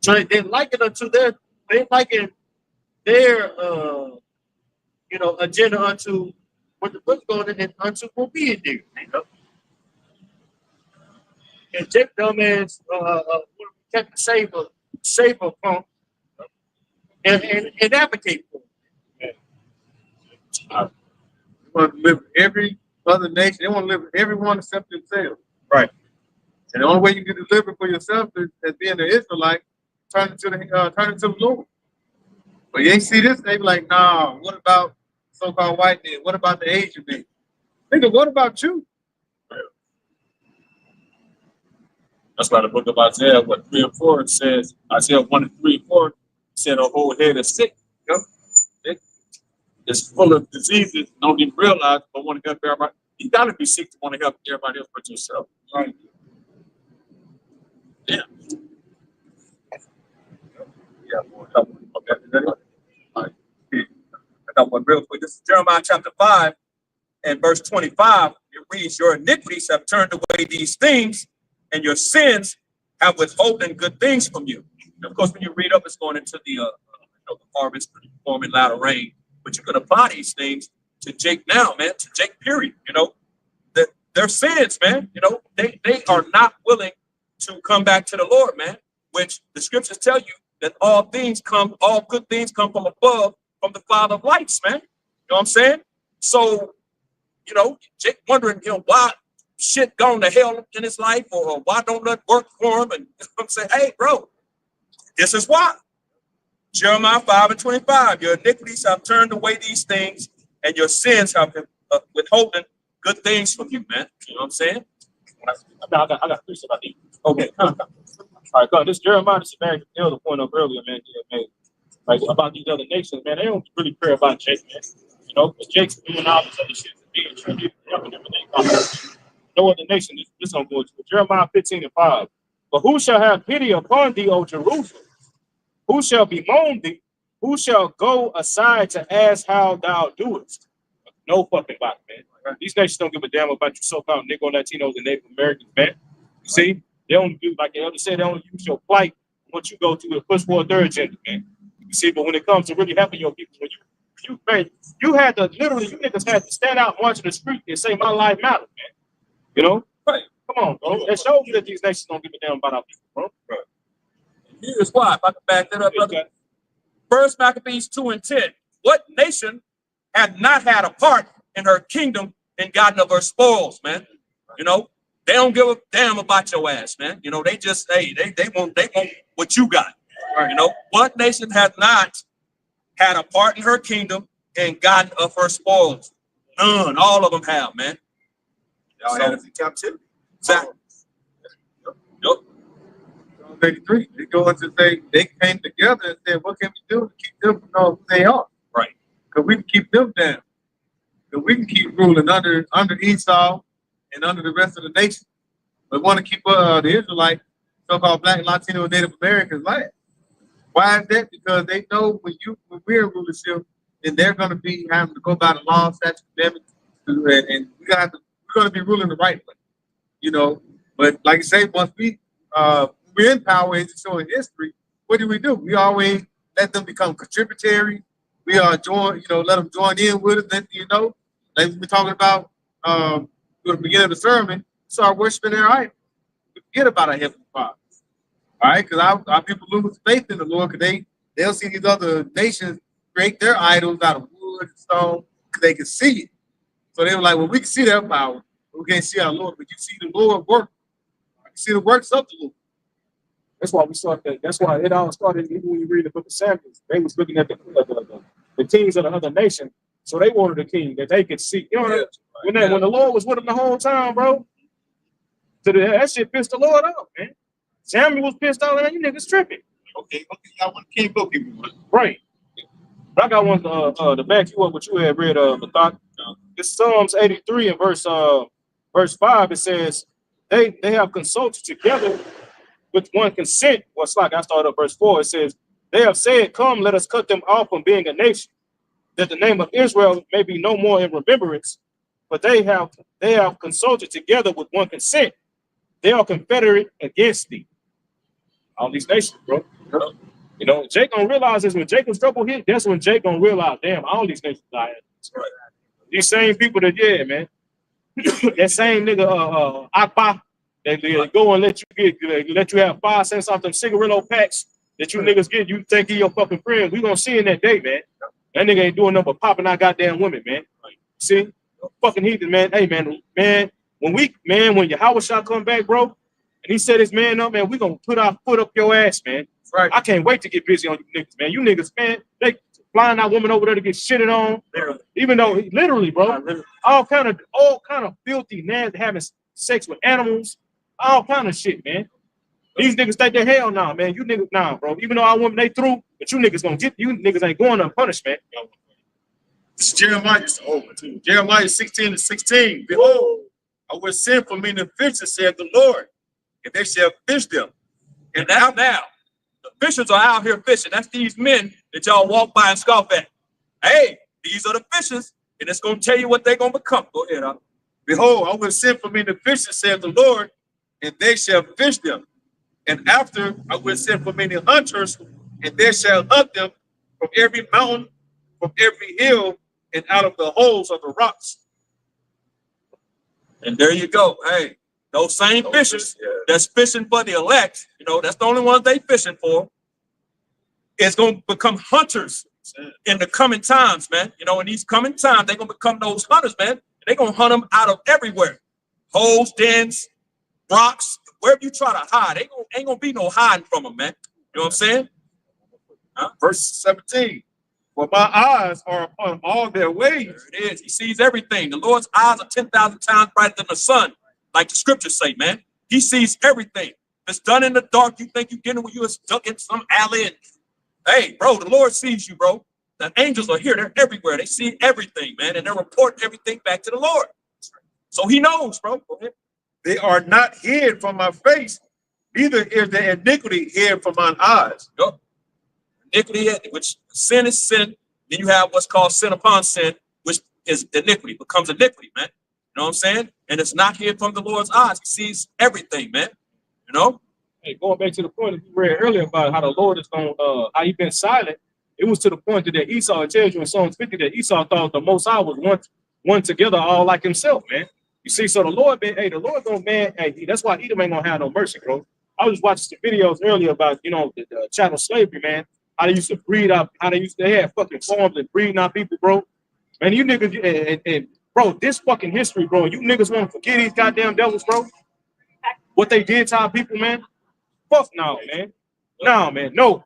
So they like it unto they liken their agenda unto what the book's going and unto what we do. You know? And Jake dumbass kept the saber pump and advocate for it. They want to live with every other nation. They want to live with everyone except themselves. Right. And the only way you can deliver for yourself is as being an Israelite, turn it to the Lord. But you ain't see this, they be like, nah, what about so-called white men? What about the Asian men? Nigga, what about you? That's why the book of Isaiah, 3 and 4, it says, Isaiah 1 and 3 and 4 said a whole head is sick. You know? It's full of diseases, don't even realize, but want to help everybody. You gotta be sick to want to help everybody else but yourself. Right. Yeah. Yeah, boy, okay. All right. I got one real quick. This is Jeremiah chapter 5 and verse 25. It reads, your iniquities have turned away these things, and your sins have withholden good things from you. And of course, when you read up, it's going into the harvest, performing latter rain. But you can apply these things to Jake now, man, to Jake, period. You know, their sins, man, you know, they are not willing to come back to the Lord, man, which the scriptures tell you that all good things come from above, from the Father of lights, man. You know what I'm saying? So, you know, Jake wondering, why shit gone to hell in his life, or why don't that work for him? And I'm saying, hey, bro, this is why. Jeremiah 5 and 25, your iniquities have turned away these things, and your sins have been withholding good things from you, man. You know what I'm saying? I got three stuff I need. Okay. All right, go. This Jeremiah, this is man, the other point up earlier, man. Yeah, man. Like about these other nations, man. They don't really care about Jake, man. You know, but Jake's doing all this other shit, being tribute and everything. No other nation is going to go to it. Jeremiah 15 and 5. But who shall have pity upon thee, O Jerusalem? Who shall bemoan thee? Who shall go aside to ask how thou doest? No fucking body, man. These nations don't give a damn about you so-called Negro, Latinos, and Native Americans, man. You see? They don't do, like the other said, they don't use your plight, what you go through, and push for their agenda, man. You see, but when it comes to really helping your people, when you had to literally, you niggas had to stand out and march in the street and say, my life matters, man. You know? Right. Come on, bro. That shows you that these nations don't give a damn about our people, bro. Right. Here's why. If I can back that up, brother. First Maccabees 2 and 10. What nation had not had a part in her kingdom and gotten of her spoils, man? You know, they don't give a damn about your ass, man. You know, they just, hey, they want what you got. Right. You know, what nation has not had a part in her kingdom and gotten of her spoils? None. All of them have, man. Y'all had us in captivity. Exactly. Yep. 33. They go into say they came together and said, what can we do to keep them from knowing who they are? Right. Because we can keep them down. Because we can keep ruling under Esau and under the rest of the nation. But want to keep the Israelite, so-called Black, Latino, and Native Americans last. Why is that? Because they know when we're in rulership, then they're going to be having to go by the law, statute, amendments, and we're going to be ruling the right way. You know, but like I say, once we're in power, as it's showing history, what do? We always let them become contributory. We let them join in with us. Then, like we're talking about at the beginning of the sermon, start worshiping their idols. We forget about our Heavenly Father. All right, because our people lose faith in the Lord because they'll see these other nations create their idols out of wood and stone because they can see it. So they were like, well, we can see their power, but we can't see our Lord. But you see the Lord work. You see the works of the Lord. That's why we saw that. That's why it all started. Even when you read the book of Samuel, they was looking at the kings of the other nation, so they wanted a king that they could see. You know, when the Lord was with them the whole time, bro. So that shit pissed the Lord off, man. Samuel was pissed off, and you niggas tripping. Okay, I want king go people. Right. But I got one to back you up what you had read, Mathak. It's Psalms 83 and verse 5. It says they have consulted together with one consent. Well, it's like I started up verse 4. It says, they have said, come, let us cut them off from being a nation. that the name of Israel may be no more in remembrance, but they have consulted together with one consent. They are confederate against thee. All these nations, bro. You know, Jake gonna realize this when Jacob's trouble hit. That's when Jake gonna realize, damn, all these nations die. These same people that, yeah, man. That same nigga, Akbar, they go and let you have 5 cents off them cigarillo packs that you niggas get. You think he your fucking friend. We gonna see in that day, man. That nigga ain't doing nothing but popping out goddamn women, man. See, fucking heathen, man. Hey, man. When your Howard shot come back, bro, and he set his man up, man, we gonna put our foot up your ass, man. Right. I can't wait to get busy on you niggas, man. You niggas, man, they flying that woman over there to get shitted on. Literally. Even though literally, bro, all kind of filthy, nasty, having sex with animals, all kind of shit, man. These niggas think they hell nah, man. You niggas, nah, bro. Even though our women they through, but you niggas gonna get, you niggas ain't going unpunished, man. This is Jeremiah, too. Jeremiah 16:16. Behold, I will send for many fishes, saith the Lord, and they shall fish them. And that's now. The fishers are out here fishing. That's these men that y'all walk by and scoff at. Hey, these are the fishers, and it's going to tell you what they're going to become. Go ahead, huh? Behold, I will send for many fishes, saith the Lord, and they shall fish them. And after I will send for many hunters, and they shall hunt them from every mountain, from every hill, and out of the holes of the rocks. And there you go. Hey, those same fishers that's fishing for the elect, you know, that's the only ones they fishing for, is going to become hunters in the coming times, man. You know, in these coming times, they're going to become those hunters, man. They're going to hunt them out of everywhere. Holes, dens, rocks, wherever you try to hide, ain't going to be no hiding from them, man. You know what I'm saying? Huh? Verse 17. For my eyes are upon all their ways. There it is. He sees everything. The Lord's eyes are 10,000 times brighter than the sun, like the scriptures say, man. He sees everything. If it's done in the dark, you think you're getting when you're stuck in some alley. Hey, bro, the Lord sees you, bro. The angels are here. They're everywhere. They see everything, man, and they're reporting everything back to the Lord. So he knows, bro. Go ahead. They are not hid from my face, neither is their iniquity hid from mine eyes. Yup. Iniquity, which sin is sin. Then you have what's called sin upon sin, which is iniquity, becomes iniquity, man. You know what I'm saying? And it's not hid from the Lord's eyes. He sees everything, man. You know? Hey, going back to the point that you read earlier about how the Lord is going, how he been silent, it was to the point that Esau, it tells you in Psalms 50 that Esau thought the Most High was one together all like himself, man. You see, so the Lord gonna, man, hey, that's why Edom ain't gonna have no mercy, bro. I was watching some videos earlier about, you know, the chattel slavery, man. How they used to breed out, they had fucking farms and breeding out people, bro. Man, you niggas, and bro, this fucking history, bro, you niggas want to forget these goddamn devils, bro? What they did to our people, man? Fuck no, man. No, man, no.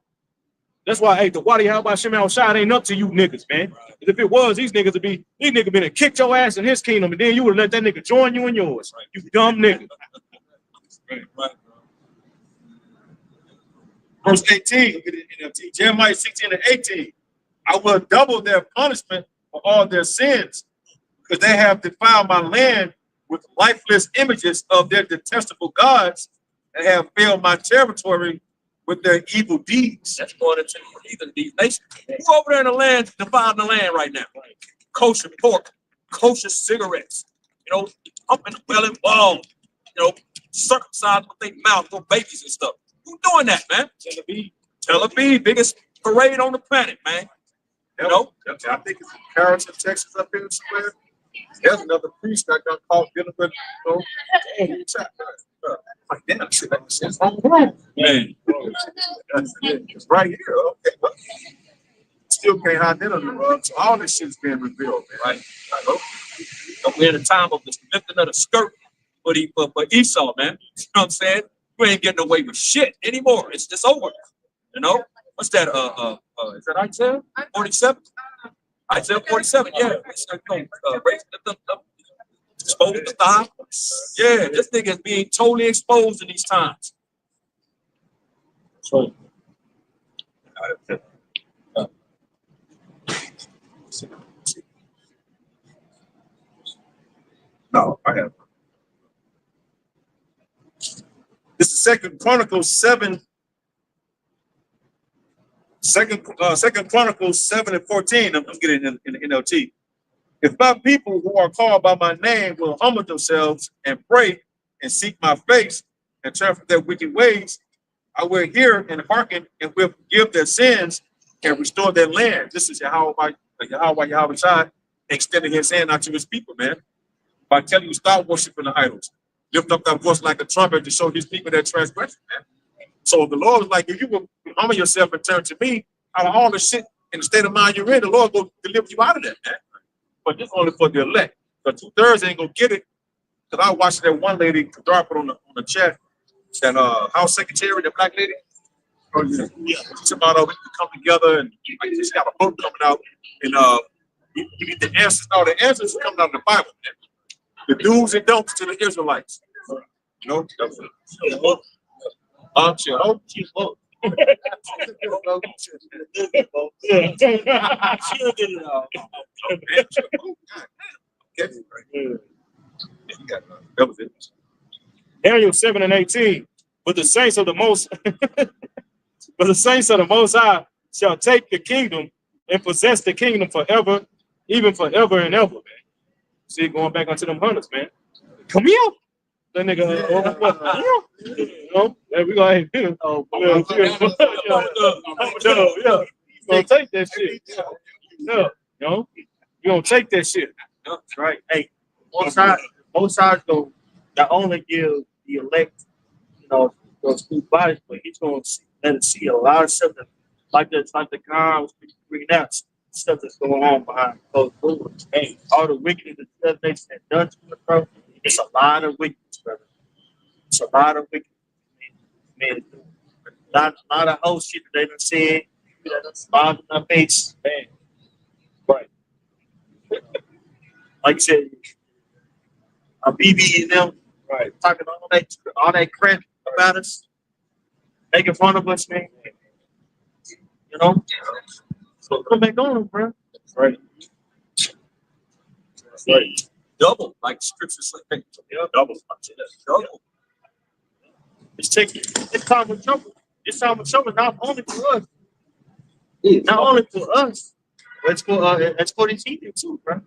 That's why, hey, the Wadi Halbah Shemal Shad ain't up to you niggas, man. If it was, these niggas been and kicked your ass in his kingdom, and then you would let that nigga join you in yours. You dumb nigga. Right. Verse 18, Jeremiah 16:18. I will double their punishment for all their sins, because they have defiled my land with lifeless images of their detestable gods, and have filled my territory with their evil deeds. That's going into even these nations. Who over there in the land, defiling the land right now? Kosher pork, kosher cigarettes, you know, pumping the well involved, you know, circumcised with their mouth for babies and stuff. Who doing that, man? Tel Aviv, biggest parade on the planet, man. You know? I think it's in Carrollton, Texas, up here somewhere. There's another priest that got caught dealing with, you know, like, damn, shit, that's wrong. Man. It's right here. Okay, but still can't hide that under the rug. So all this shit's being revealed, man. Right. We're in a time of the lifting of the skirt for Esau, man. You know what I'm saying? You ain't getting away with shit anymore. It's just over. You know? What's that? Is that Isaiah 47? Isaiah 47, yeah. Exposed the thigh. Yeah, this thing is being totally exposed in these times. So, No, I have. This is Second Chronicles 7, Second Chronicles 7:14. I'm getting in the NLT. If my people who are called by my name will humble themselves and pray and seek my face and turn from their wicked ways, I will hear and hearken and will forgive their sins and restore their land. This is Yahweh Shai extending his hand out to his people, man, by telling you stop worshiping the idols. Lift up that voice like a trumpet to show these people their transgression, man. So the Lord is like, if you will humble yourself and turn to me, out of all the shit in the state of mind you're in, the Lord will deliver you out of that, man. But this only for the elect. But 2/3 ain't gonna get it. Because I watched that one lady drop it on the chat, that house secretary, the black lady. Oh yeah, she's about we can come together and like she's got a book coming out, and you get the answers. No, the answers are coming out of the Bible, man. The do's and don'ts to the Israelites. You know, She'll get it all. That was it. Daniel 7:18. But the saints of the most High shall take the kingdom and possess the kingdom forever, even forever and ever, man. See, going back onto them hunters, man. Come here. That nigga, you know, we gonna gonna take that shit. No, you know, you gonna take that shit. That's right. Hey, both sides go not only give the elect, you know, those two bodies, but he's going to let us see a lot of stuff that, like the guy was bringing out, stuff that's going on behind closed doors. Hey, all the wickedness that they have done to us, bro. It's a lot of wickedness, brother. It's a lot of wickedness. Man, a lot of whole shit that they done said, that done smiled in our face, man. Right. Like you said, a BB and them, right, talking all that crap about us, making fun of us, man. You know? So come back on, bro. Right. Right. Double, like scripture says. Yeah, double. Double. It's time of trouble. It's time of trouble not only for us. Not only for us, but it's for these heathens too, bro.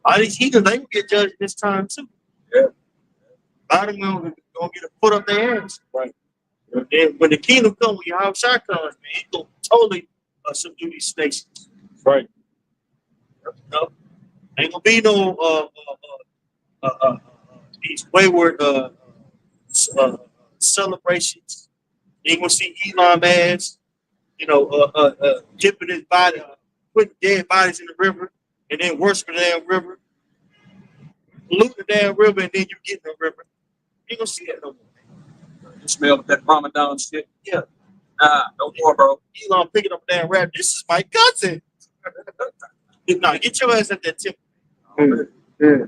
All these heathens, they will get judged this time too. Yeah. A lot of them gonna get a foot up their ass. Right. And then when the kingdom comes, when Yahweh Shai comes, man, he's gonna totally subdue these nations. Right. You know? Ain't gonna be no these wayward celebrations. You ain't gonna see Elon ass, you know, dipping his body, putting dead bodies in the river, and then worshiping the damn river, pollute the damn river, and then you get in the river. You ain't gonna see that no more. You smell that Ramadan shit? Yeah. No more, bro. Elon picking up a damn rap. This is my cousin. Nah, get your ass at that temple. Yeah.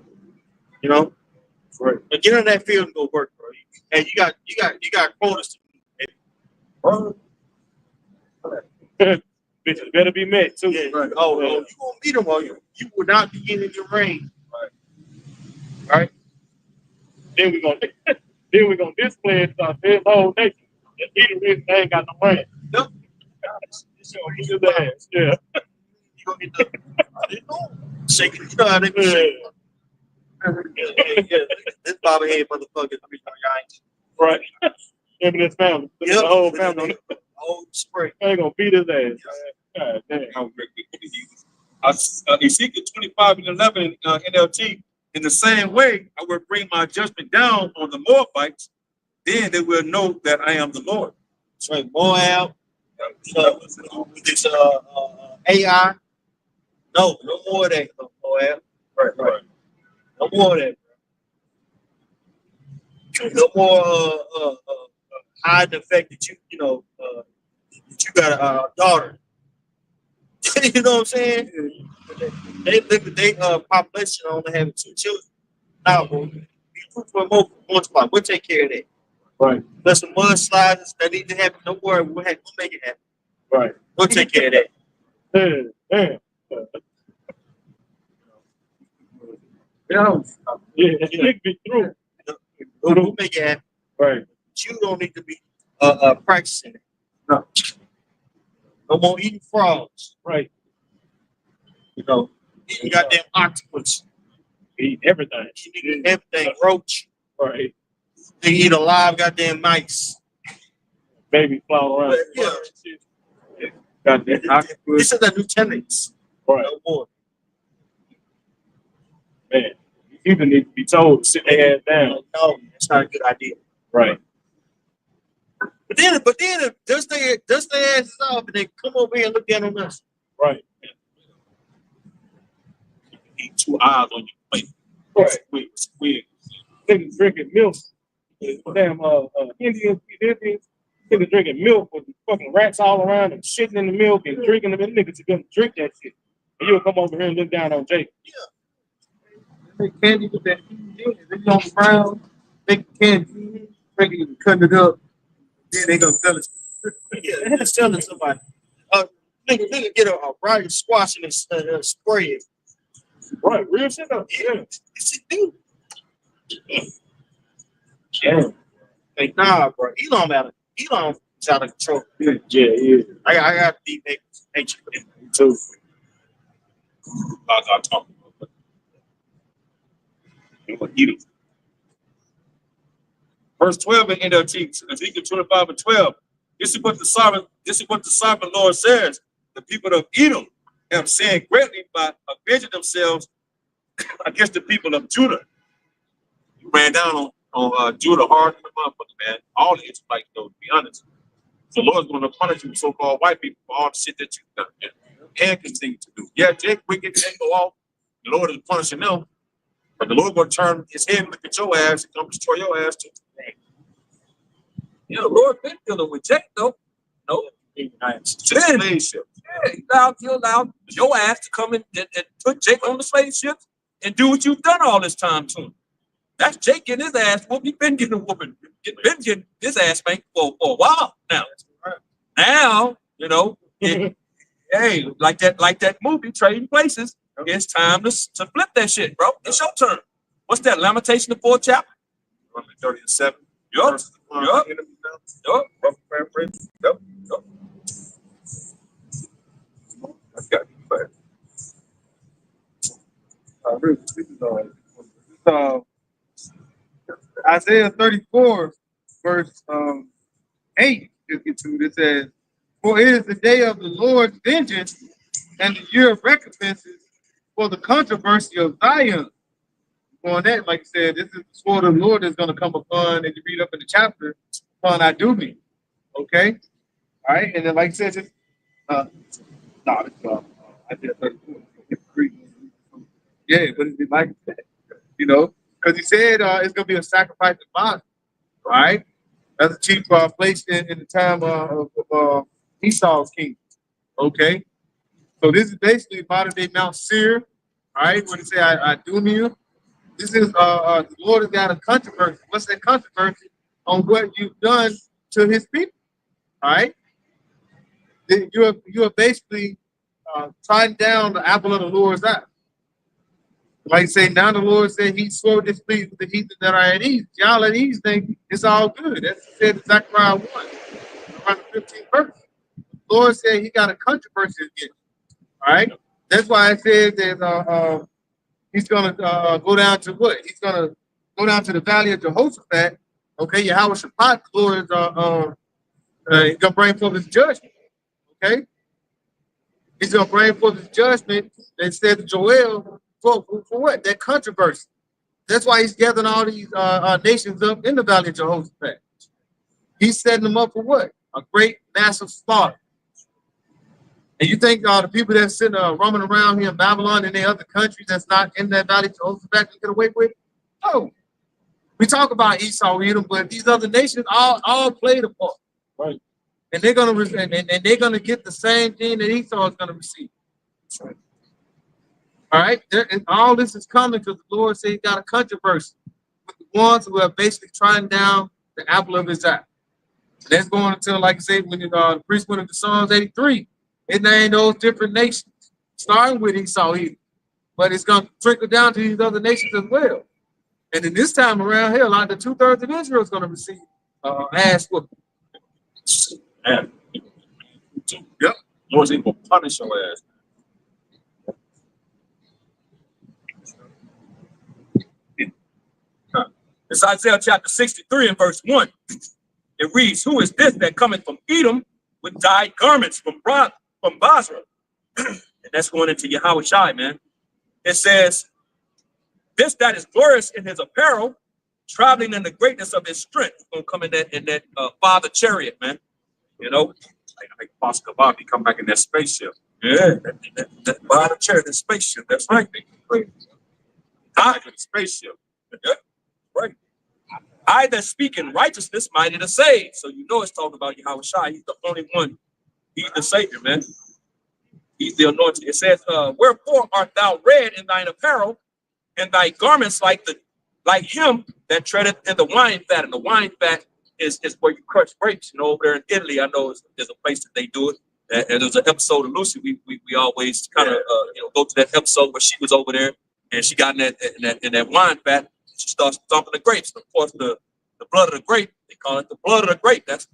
You know, Right. but get in that field and go work, bro. Hey, you got quotas to meet. Bro. Bitches better be met too. Yeah. Right. Oh, you gonna meet them, or you will not be getting in your rain. Right. Then we're gonna display it to the whole nation. And he the reason they ain't got no money. Yep. He's his ass. Yeah. You gonna get the shaking. You know how they be shaking. Yeah. This bobblehead motherfucker. Right. Him and his family. Yep. The whole family. Old spray. They ain't gonna beat his ass. God damn. Ezekiel 25:11 NLT. In the same way, I will bring my judgment down on the Moabites. Then they will know that I am the Lord. That's right. Moab. With this AI. No more of that. Moab. Right. No more of that. No more hiding the fact that you know that you got a daughter. You know what I'm saying? They live with their population only having 2 children. Now, bro, be fruitful and multiply. We'll take care of that. Right. There's some mudslides that need to happen. Don't worry, we'll make it happen. Right. We'll take care of that. Damn. Yeah, Yeah. Be through. we'll make it happen. Right. You don't need to be practicing it. No. No more eating frogs. Right. You know, eating goddamn octopus. Eat everything. Eating everything, roach. Right. They eat alive goddamn mice. Baby fly around. Yeah. Goddamn. He said that lieutenants. Right. No more. Man. People need to be told to sit their ass down. No, it's not a good idea. Right. But then if dust their asses off and they come over here and look down on us. Right. Eat 2 eyes on your plate. Right. We Niggas drinking milk. Damn Indians, niggas drinking milk with fucking rats all around and shitting in the milk and drinking them. And niggas are gonna drink that shit. And you'll come over here and look down on Jake. Make candy with that they on the ground, make candy, freaking cutting it up, then they gonna sell it. Yeah, they had to sell it to somebody. Nigga get a rice squash and spray it. Right, real shit though. Yeah. It's a dude. Damn. Like, nah, bro. Elon's out of control. Yeah. I got deep nature. Me too. I got talking about it. Verse 12 in NLT, Ezekiel 25:12. This is what the sovereign Lord says. The people of Edom have sinned greatly by avenging themselves against the people of Judah. You ran down on Judah hard in the motherfucker, man. All the Israelites, though, to be honest. The Lord's going to punish you, so-called white people, for all the shit that you've done, man, and continue to do. Yeah, Jake, wicked, they go off. The Lord is punishing them, but the Lord going to turn his head and look at your ass and come destroy your ass too. Yeah, the Lord been dealing with Jake though. No, Slave ship. yeah, he allowed your ass to come and put Jake on the slave ship and do what you've done all this time to him. That's Jake getting his ass whooped. He been getting a whooping, been getting his ass spanked for a while now. Now, you know, hey, like that movie, Trading Places. It's time to flip that shit, bro. It's your turn. What's that? Lamentation, the 4th chapter. 30:7. Yup. Yup. Yup. Rough paraphrase. Yup. I got you, but This is Isaiah 34, verse 8. Just get to it. It says, "For it is the day of the Lord's vengeance and the year of recompenses for the controversy of Zion." On that, like I said, this is the sword of the Lord that's going to come upon, and you read up in the chapter, upon Idumea. Okay? All right? And then, like I said, just, Isaiah 34. Yeah, but it's like that, you know, because he said it's going to be a sacrifice of body, right? That's a chief place in the time of Esau's king. Okay? So this is basically modern day Mount Seir, right? When they say Idumea. This is the Lord has got a controversy. What's that controversy? On what you've done to his people. All right. You are basically trying down the apple of the Lord's eye. Like say, now the Lord said he swore displeased with the heathen that are at ease. Y'all at ease think it's all good. That's said in Zechariah 1, around the 15th verse. The Lord said he got a controversy against. All right. That's why it says that he's going to go down to what? He's going to go down to the valley of Jehoshaphat. Okay, Yahweh Shabbat, the Lord is going to bring forth his judgment. Okay? He's going to bring forth his judgment that said to Joel for what? That controversy. That's why he's gathering all these nations up in the valley of Jehoshaphat. He's setting them up for what? A great, massive slaughter. And you think the people that's sitting roaming around here in Babylon and the other countries that's not in that valley of Jehoshaphat can get away with it? No. We talk about Esau, Edom, but these other nations all played a part. Right. And they're gonna and they're gonna get the same thing that Esau is gonna receive. Right. All right, and all this is coming because the Lord said he got a controversy with the ones who are basically trying down the apple of his eye. And that's going until, like I said, when the priest went into Psalms 83, it named those different nations, starting with Esau, Edom, but it's gonna trickle down to these other nations as well. And in this time around here, like the 2/3 of Israel is gonna receive ass whooping. Yep. Lord's even gonna punish your ass. It's Isaiah chapter 63 and verse 1. It reads, "Who is this that cometh from Edom with dyed garments from Basra?" And that's going into Yahweh Shai, man. It says, "This that is glorious in his apparel, traveling in the greatness of his strength." He's gonna come in that father chariot, man. You know, like Oscar Bobby come back in that spaceship. Yeah, that father chariot, that spaceship. That's right. Spaceship. Yeah, right. I that speak in righteousness, mighty to save. So you know it's talking about Yahweh Shai. He's the only one. He's the Savior, man. He's the anointed. It says, "Wherefore art thou red in thine apparel, and thy garments like him that treadeth in the wine vat." And the wine vat is where you crush grapes. You know, over there in Italy, I know there's a place that they do it. And there's an episode of Lucy. We always kind of go to that episode where she was over there and she got in that wine vat. She starts dumping the grapes. Of course, the blood of the grape, they call it the blood of the grape. That's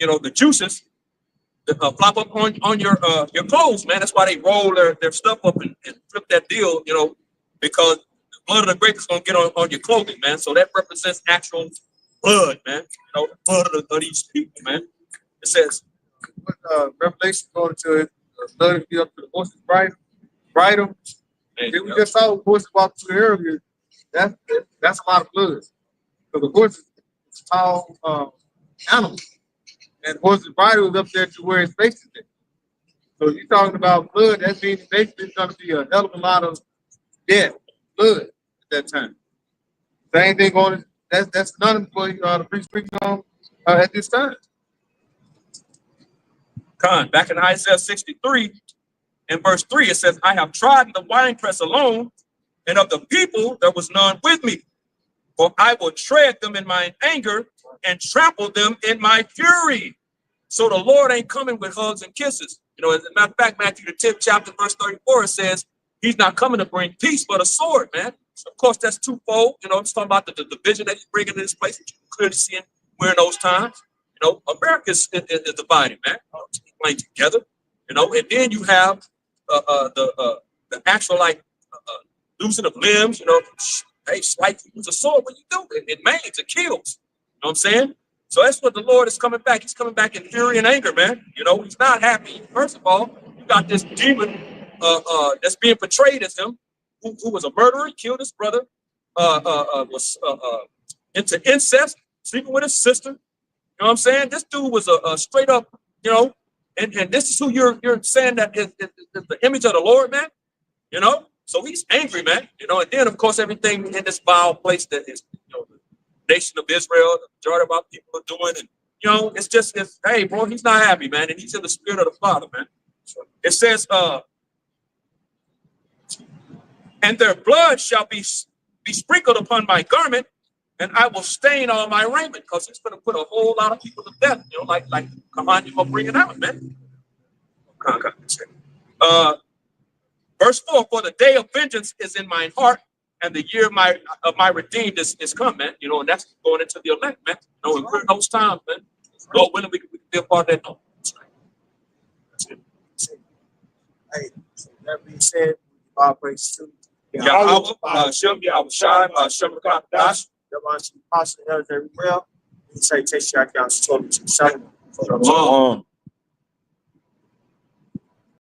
the juices that flop up on your clothes, man. That's why they roll their stuff up and flip that deal, because the blood of the grape is gonna get on your clothing, man. So that represents actual blood, man. The blood of these people, man. It says, Revelation going to it, blood will be up to the horse's bridle. We just saw the horse walk through earlier. That's a lot of blood. So the horse is a tall animal, and the horse's bridle is up there to where his face is at. So you're talking about blood. That means basically it's going to be a hell of a lot of death, blood at that time. Same thing on. That's none for the priest speaking on at this time. back in Isaiah 63 and verse 3, it says, "I have trodden the winepress alone, and of the people there was none with me. For I will tread them in my anger and trample them in my fury." So the Lord ain't coming with hugs and kisses. As a matter of fact, Matthew the 10th chapter, verse 34, it says, he's not coming to bring peace, but a sword, man. So of course, that's twofold. It's talking about the division that he's bringing to this place, which you can clearly see we're in those times. America is divided, man. It's playing together, and then you have the actual losing of limbs, hey, slight use a sword, what you do? It maims, it kills. You know what I'm saying? So that's what the Lord is coming back. He's coming back in fury and anger, man. He's not happy. First of all, you got this demon that's being portrayed as him, who was a murderer, killed his brother, was into incest, sleeping with his sister. You know what I'm saying? This dude was a straight up, and this is who you're saying that is the image of the Lord, man. So he's angry, man. And then of course everything in this vile place that is, the nation of Israel, the majority of our people are doing, and it's hey, bro, he's not happy, man, and he's in the spirit of the Father, man. It says, "And their blood shall be sprinkled upon my garment, and I will stain all my raiment," because it's going to put a whole lot of people to death. Like come on, you're gonna bring it out, man. Verse 4, "For the day of vengeance is in mine heart, and the year of my redeemed is come," man. And that's going into the elect, man. And we're in those times, man. Lord willing, we can be a part of that. That's it. Hey, so that being said, all praise to Yahweh, Shem, Yahweh Shai, Shem, Dash. Apostle everywhere. We say, take your accounts, 12 to 7. Shalom.